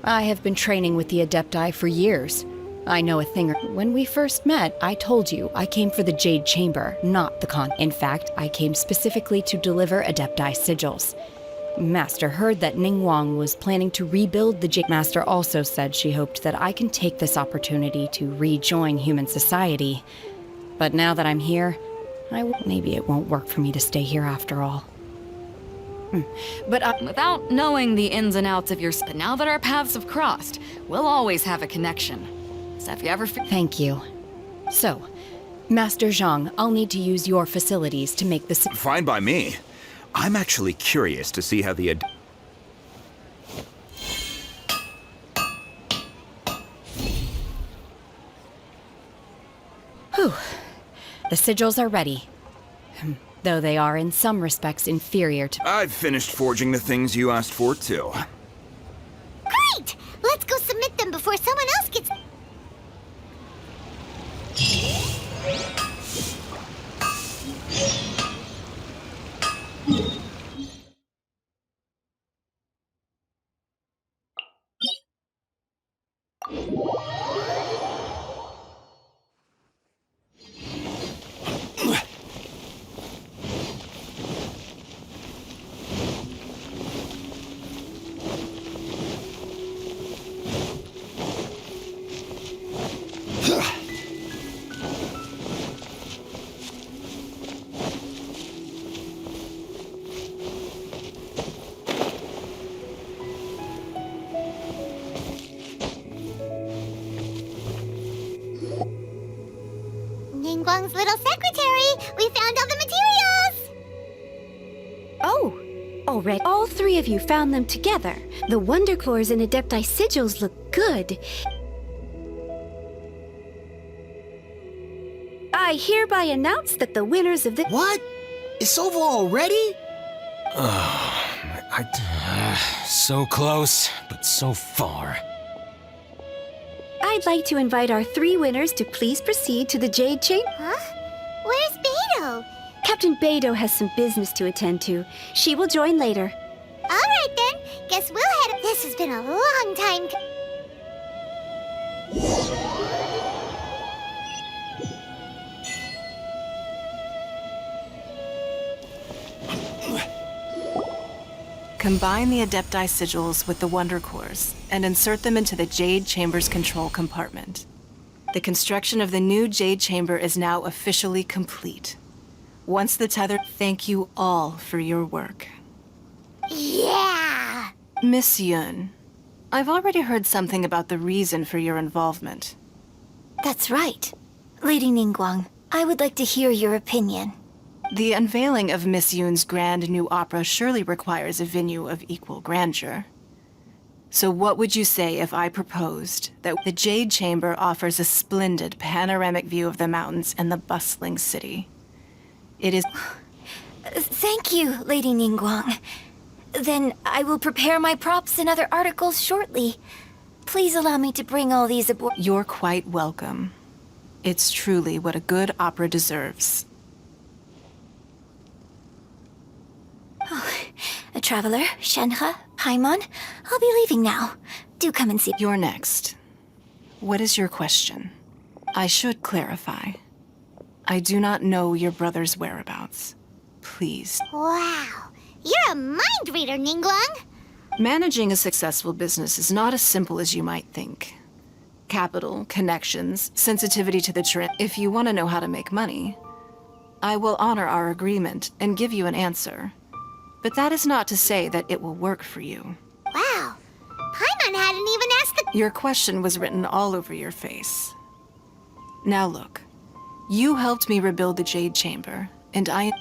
Speaker 7: I have been training with the Adepti for years. I know a thing or... When we first met, I told you I came for the Jade Chamber, not the con. In fact, I came specifically to deliver Adepti sigils. Master heard that Ningguang was planning to rebuild the Jade. Master also said she hoped that I can take this opportunity to rejoin human society. But now that I'm here, maybe it won't work for me to stay here after all.
Speaker 18: But without knowing the ins and outs of your... But now that our paths have crossed, we'll always have a connection. So if you ever...
Speaker 7: Thank you. So, Master Zhang, I'll need to use your facilities to make this...
Speaker 19: Fine by me. I'm actually curious to see how the
Speaker 7: Whew. The sigils are ready. Though they are in some respects inferior to...
Speaker 19: I've finished forging the things you asked for, too.
Speaker 6: Great! Let's go submit them before someone else gets... Ningguang's little secretary! We found all the materials!
Speaker 16: Oh, already. All three of you found them together. The Wonder Cores and Adepti sigils look good. I hereby announce that the winners of the...
Speaker 4: What? It's over already?
Speaker 12: So close, but so far.
Speaker 16: I'd like to invite our three winners to please proceed to the Jade Chamber.
Speaker 6: Huh? Where's Beidou?
Speaker 16: Captain Beidou has some business to attend to. She will join later.
Speaker 6: Alright then, guess we'll head... This has been a long time...
Speaker 3: Combine the Adepti sigils with the Wonder Cores and insert them into the Jade Chamber's control compartment. The construction of the new Jade Chamber is now officially complete. Once the tether... Thank you all for your work.
Speaker 6: Yeah!
Speaker 3: Miss Yun, I've already heard something about the reason for your involvement.
Speaker 20: That's right. Lady Ningguang, I would like to hear your opinion.
Speaker 3: The unveiling of Miss Yun's grand new opera surely requires a venue of equal grandeur. So what would you say if I proposed that the Jade Chamber offers a splendid panoramic view of the mountains and the bustling city? It is...
Speaker 20: Thank you, Lady Ningguang. Then I will prepare my props and other articles shortly. Please allow me to bring all these aboard.
Speaker 3: You're quite welcome. It's truly what a good opera deserves.
Speaker 20: A traveler, Shenhe, Paimon, I'll be leaving now. Do come and see.
Speaker 3: You're next. What is your question? I should clarify. I do not know your brother's whereabouts. Please.
Speaker 6: Wow, you're a mind reader, Ningguang!
Speaker 3: Managing a successful business is not as simple as you might think. Capital, connections, sensitivity to the trend. If you want to know how to make money, I will honor our agreement and give you an answer. But that is not to say that it will work for you.
Speaker 6: Wow, Paimon hadn't even asked the...
Speaker 3: Your question was written all over your face. Now look, you helped me rebuild the Jade Chamber,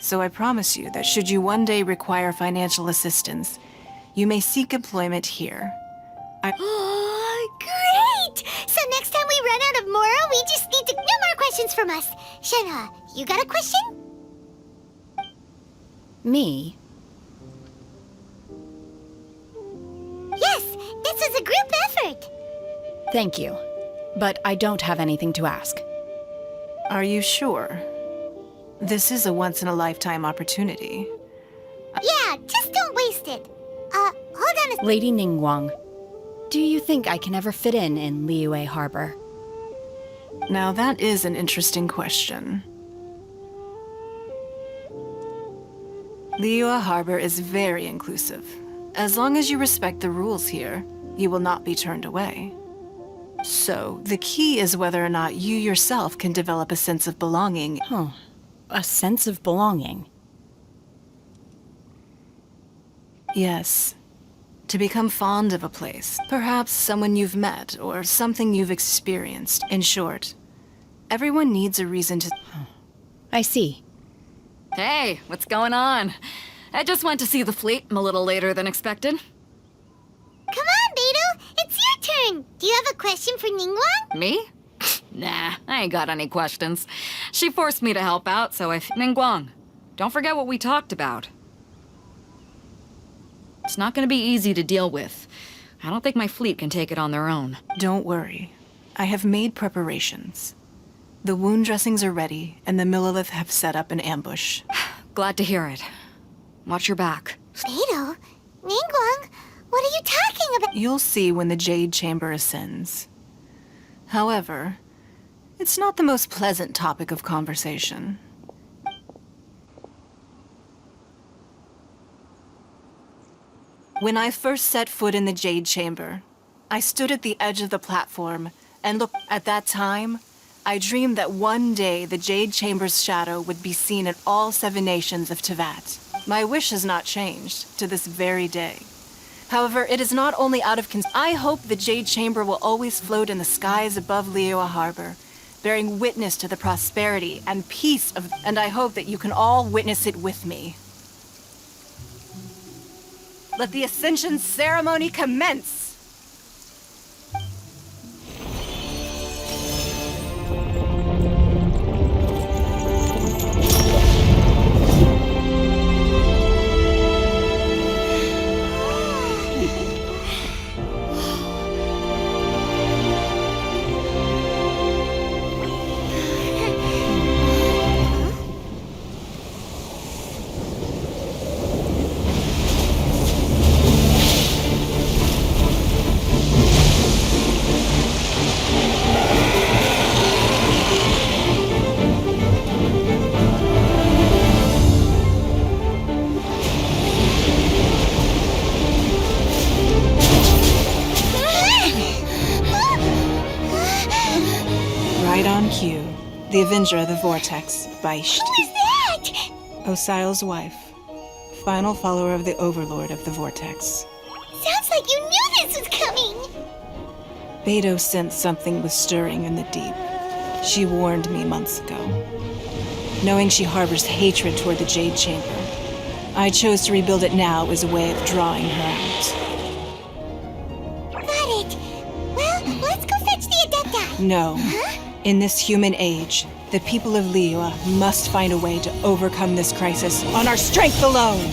Speaker 3: so I promise you that should you one day require financial assistance, you may seek employment here.
Speaker 6: Oh, great! So next time we run out of Moro, we just need to... No more questions from us. Shenhe, you got a question?
Speaker 7: Me?
Speaker 6: Yes, this is a group effort.
Speaker 7: Thank you. But I don't have anything to ask.
Speaker 3: Are you sure? This is a once-in-a-lifetime opportunity.
Speaker 6: Yeah, just don't waste it. Hold on a...
Speaker 7: Lady Ningguang, do you think I can ever fit in Liyue Harbor?
Speaker 3: Now that is an interesting question. Liyue Harbor is very inclusive. As long as you respect the rules here, you will not be turned away. So, the key is whether or not you yourself can develop a sense of belonging.
Speaker 7: Huh. A sense of belonging?
Speaker 3: Yes. To become fond of a place. Perhaps someone you've met, or something you've experienced. In short, everyone needs a reason to...
Speaker 7: I see.
Speaker 18: Hey, what's going on? I just went to see the fleet a little later than expected.
Speaker 6: Come on, Beidou! It's your turn! Do you have a question for Ningguang?
Speaker 18: Me? Nah, I ain't got any questions. She forced me to help out, so Ningguang, don't forget what we talked about. It's not gonna be easy to deal with. I don't think my fleet can take it on their own.
Speaker 3: Don't worry. I have made preparations. The wound dressings are ready, and the Millilith have set up an ambush.
Speaker 18: Glad to hear it. Watch your back.
Speaker 6: Beidou? Ningguang? What are you talking about?
Speaker 3: You'll see when the Jade Chamber ascends. However, it's not the most pleasant topic of conversation. When I first set foot in the Jade Chamber, I stood at the edge of the platform and looked. At that time, I dreamed that one day the Jade Chamber's shadow would be seen in all 7 nations of Teyvat. My wish has not changed to this very day. However, it is not only out of I hope the Jade Chamber will always float in the skies above Liyue Harbor, bearing witness to the prosperity and peace of. And I hope that you can all witness it with me. Let the Ascension ceremony commence! The Avenger of the Vortex, Beisht.
Speaker 6: Who is that?
Speaker 3: Osial's wife. Final follower of the Overlord of the Vortex.
Speaker 6: Sounds like you knew this was coming!
Speaker 3: Beidou sensed something was stirring in the deep. She warned me months ago. Knowing she harbors hatred toward the Jade Chamber, I chose to rebuild it now as a way of drawing her out.
Speaker 6: Got it. Well, let's go fetch the Adepti.
Speaker 3: No.
Speaker 6: Huh?
Speaker 3: In this human age, the people of Liyue must find a way to overcome this crisis on our strength alone!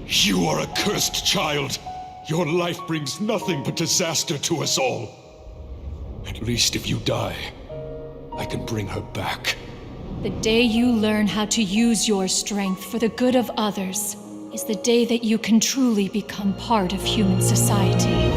Speaker 2: You are a cursed child. Your life brings nothing but disaster to us all. At least if you die, I can bring her back.
Speaker 17: The day you learn how to use your strength for the good of others is the day that you can truly become part of human society.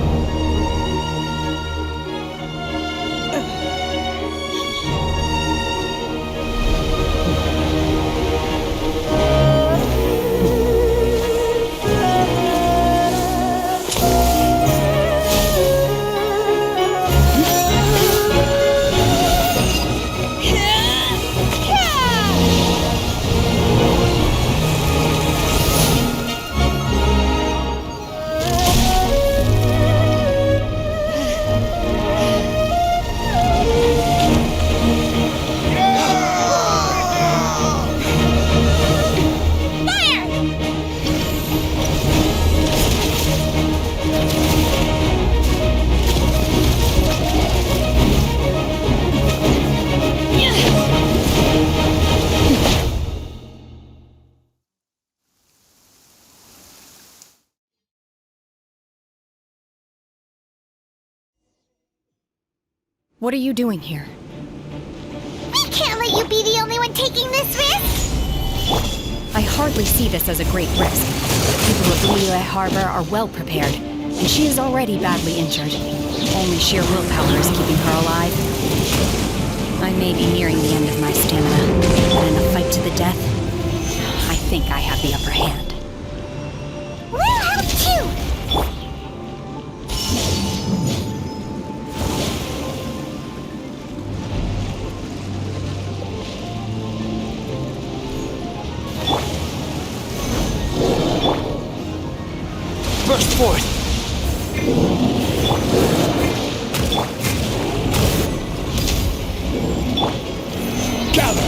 Speaker 7: What are you doing here?
Speaker 6: We can't let you be the only one taking this risk!
Speaker 7: I hardly see this as a great risk. The people of Liyue Harbor are well prepared, and she is already badly injured. Only sheer willpower is keeping her alive. I may be nearing the end of my stamina, but in a fight to the death, I think I have the upper hand.
Speaker 6: We'll help too!
Speaker 14: Burst forth! Gather!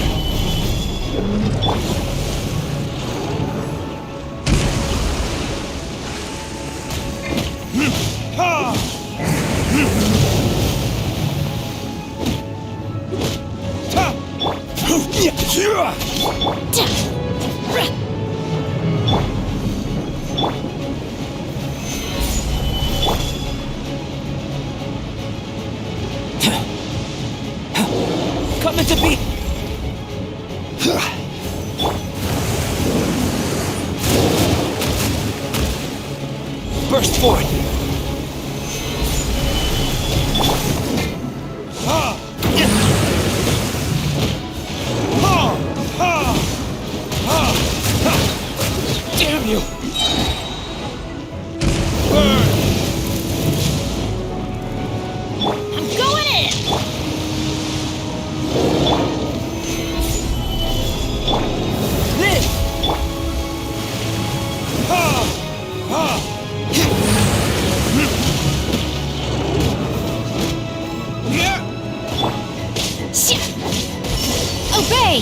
Speaker 14: Coming to be. Burst forth. Damn you! Burn!
Speaker 6: I'm going in!
Speaker 14: Live!
Speaker 6: Obey!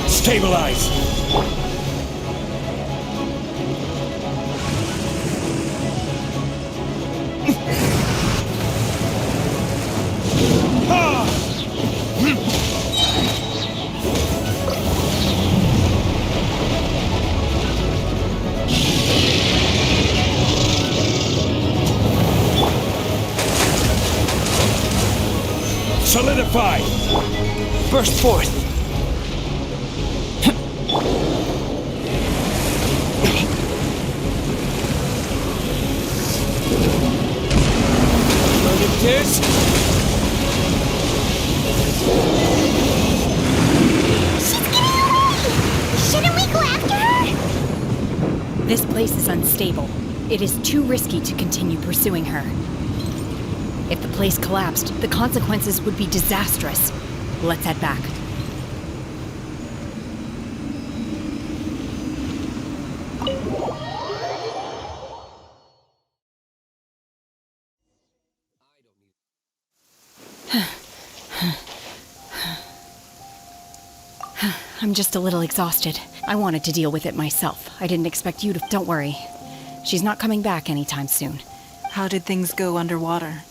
Speaker 14: Stabilize! Solidify! Burst forth! Burning tears!
Speaker 6: She's getting away! Shouldn't we go after her?
Speaker 7: This place is unstable. It is too risky to continue pursuing her. If the place collapsed, the consequences would be disastrous. Let's head back. I'm just a little exhausted. I wanted to deal with it myself. I didn't expect you to... Don't worry. She's not coming back anytime soon.
Speaker 3: How did things go underwater?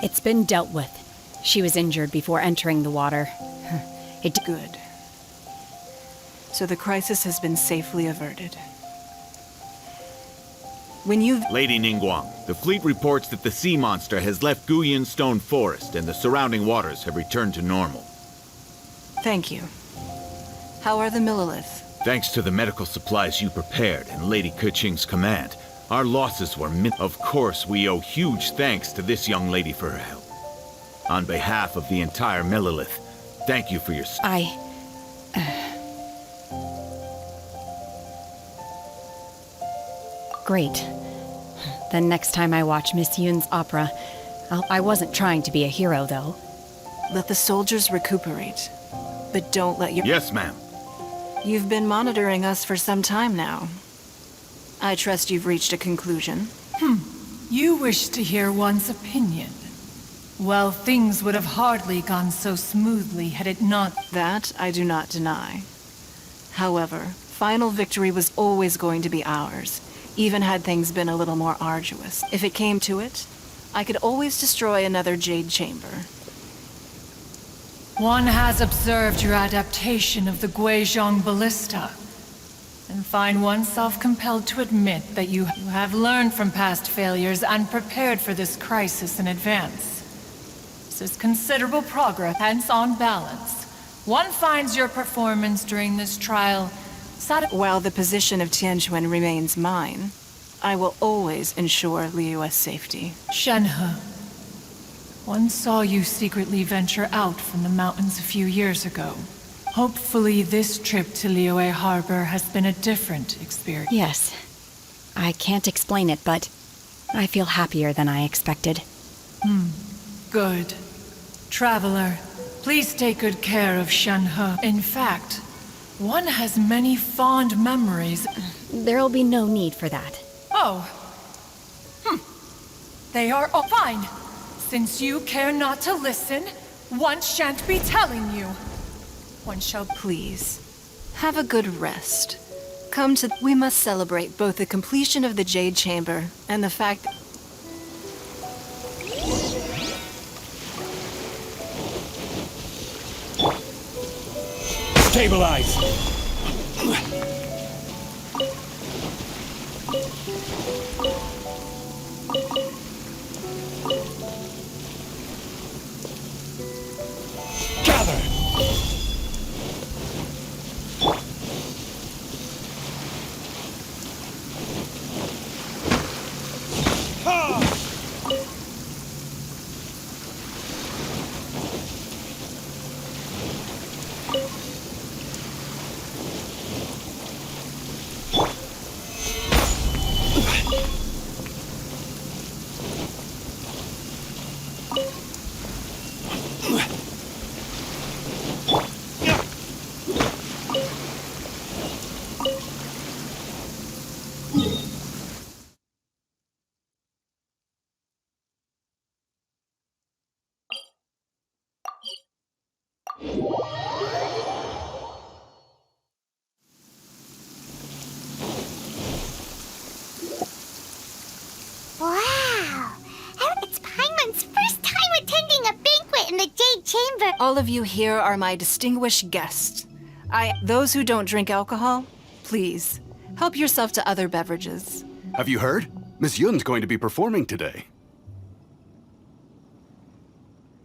Speaker 7: It's been dealt with. She was injured before entering the water.
Speaker 3: Good. So the crisis has been safely averted. When you've...
Speaker 21: Lady Ningguang, the fleet reports that the sea monster has left Guyun Stone Forest and the surrounding waters have returned to normal.
Speaker 3: Thank you. How are the Millilith?
Speaker 21: Thanks to the medical supplies you prepared and Lady Keqing's command, our losses were Of course, we owe huge thanks to this young lady for her help. On behalf of the entire Millilith, thank you for your...
Speaker 7: Great. Then next time I watch Miss Yoon's opera, I wasn't trying to be a hero, though.
Speaker 3: Let the soldiers recuperate. But don't let your...
Speaker 21: Yes, ma'am.
Speaker 3: You've been monitoring us for some time now. I trust you've reached a conclusion.
Speaker 17: You wish to hear one's opinion. Well, things would have hardly gone so smoothly had it not...
Speaker 3: That I do not deny. However, final victory was always going to be ours, even had things been a little more arduous. If it came to it, I could always destroy another Jade Chamber.
Speaker 17: One has observed your adaptation of the Guizhong ballista, and find oneself compelled to admit that you have learned from past failures and prepared for this crisis in advance. This is considerable progress, hence on balance. One finds your performance during this trial
Speaker 3: While the position of Tianquan remains mine, I will always ensure Liyue's safety.
Speaker 17: Shenhe, one saw you secretly venture out from the mountains a few years ago. Hopefully this trip to Liyue Harbor has been a different experience.
Speaker 7: Yes. I can't explain it, but I feel happier than I expected.
Speaker 17: Good. Traveler, please take good care of Shenhe. In fact, one has many fond memories.
Speaker 7: There'll be no need for that.
Speaker 17: Oh. They are all fine. Since you care not to listen, one shan't be telling you. One shall
Speaker 3: Please, have a good rest. Come to... We must celebrate both the completion of the Jade Chamber and the fact that...
Speaker 14: Stabilize! Gather!
Speaker 6: Wow! It's Paimon's first time attending a banquet in the Jade Chamber.
Speaker 3: All of you here are my distinguished guests. Those who don't drink alcohol, please, help yourself to other beverages.
Speaker 8: Have you heard? Miss Yun's going to be performing today.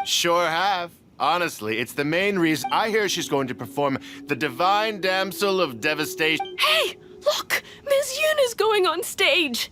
Speaker 9: Sure have. Honestly, it's the main reason I hear she's going to perform the Divine Damsel of Devastation.
Speaker 22: Hey, look! Miss Yun is going on stage!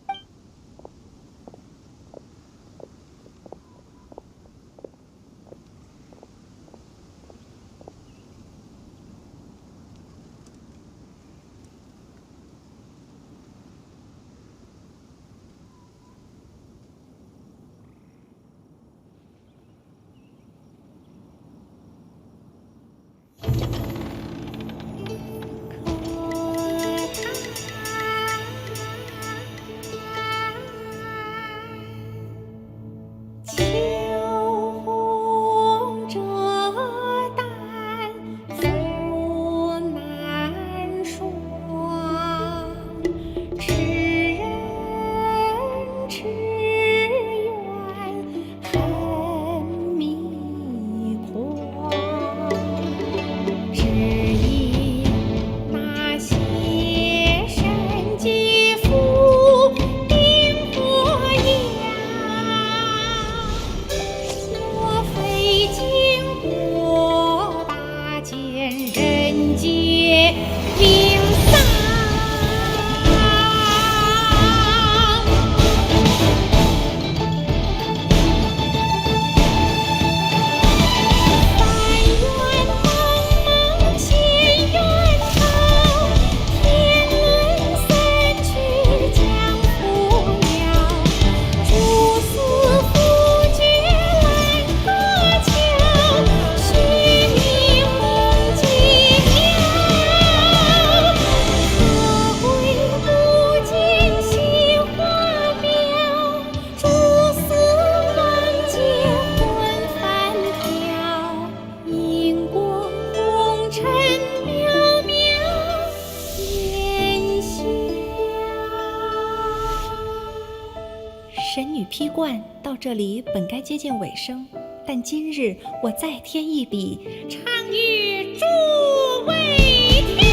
Speaker 10: 但今日我再添一笔，唱与诸位听。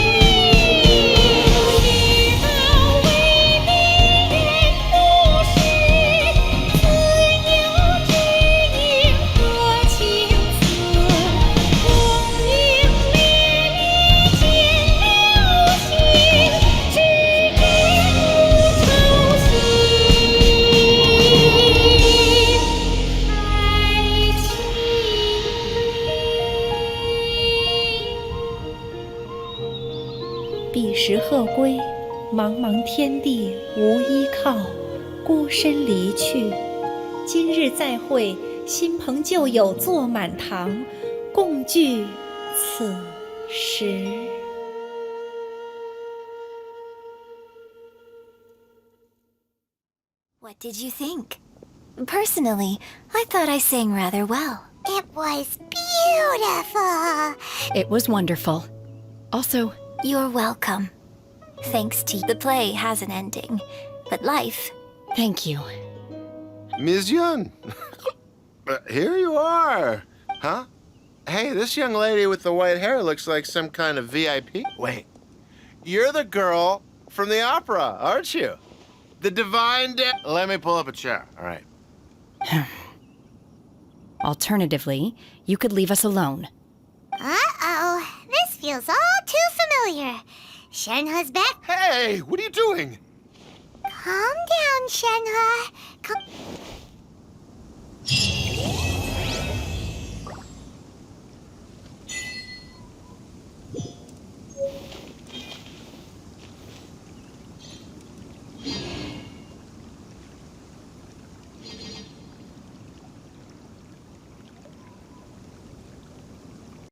Speaker 10: 彼时鹤归，茫茫天地无依靠，孤身离去。今日再会，新朋旧友坐满堂，共聚此时。
Speaker 20: What did you think? Personally, I thought I sang rather well.
Speaker 6: It was beautiful.
Speaker 7: It was wonderful. Also,
Speaker 20: you're welcome. Thanks to you. The play has an ending, but life...
Speaker 7: Thank you.
Speaker 9: Ms. Yun, here you are. Huh? Hey, this young lady with the white hair looks like some kind of VIP. Wait, you're the girl from the opera, aren't you? The divine Let me pull up a chair, all right.
Speaker 7: Alternatively, you could leave us alone.
Speaker 6: Uh-oh, this feels all too familiar. Shenhe's back.
Speaker 9: Hey, what are you doing?
Speaker 6: Calm down, Shenhe.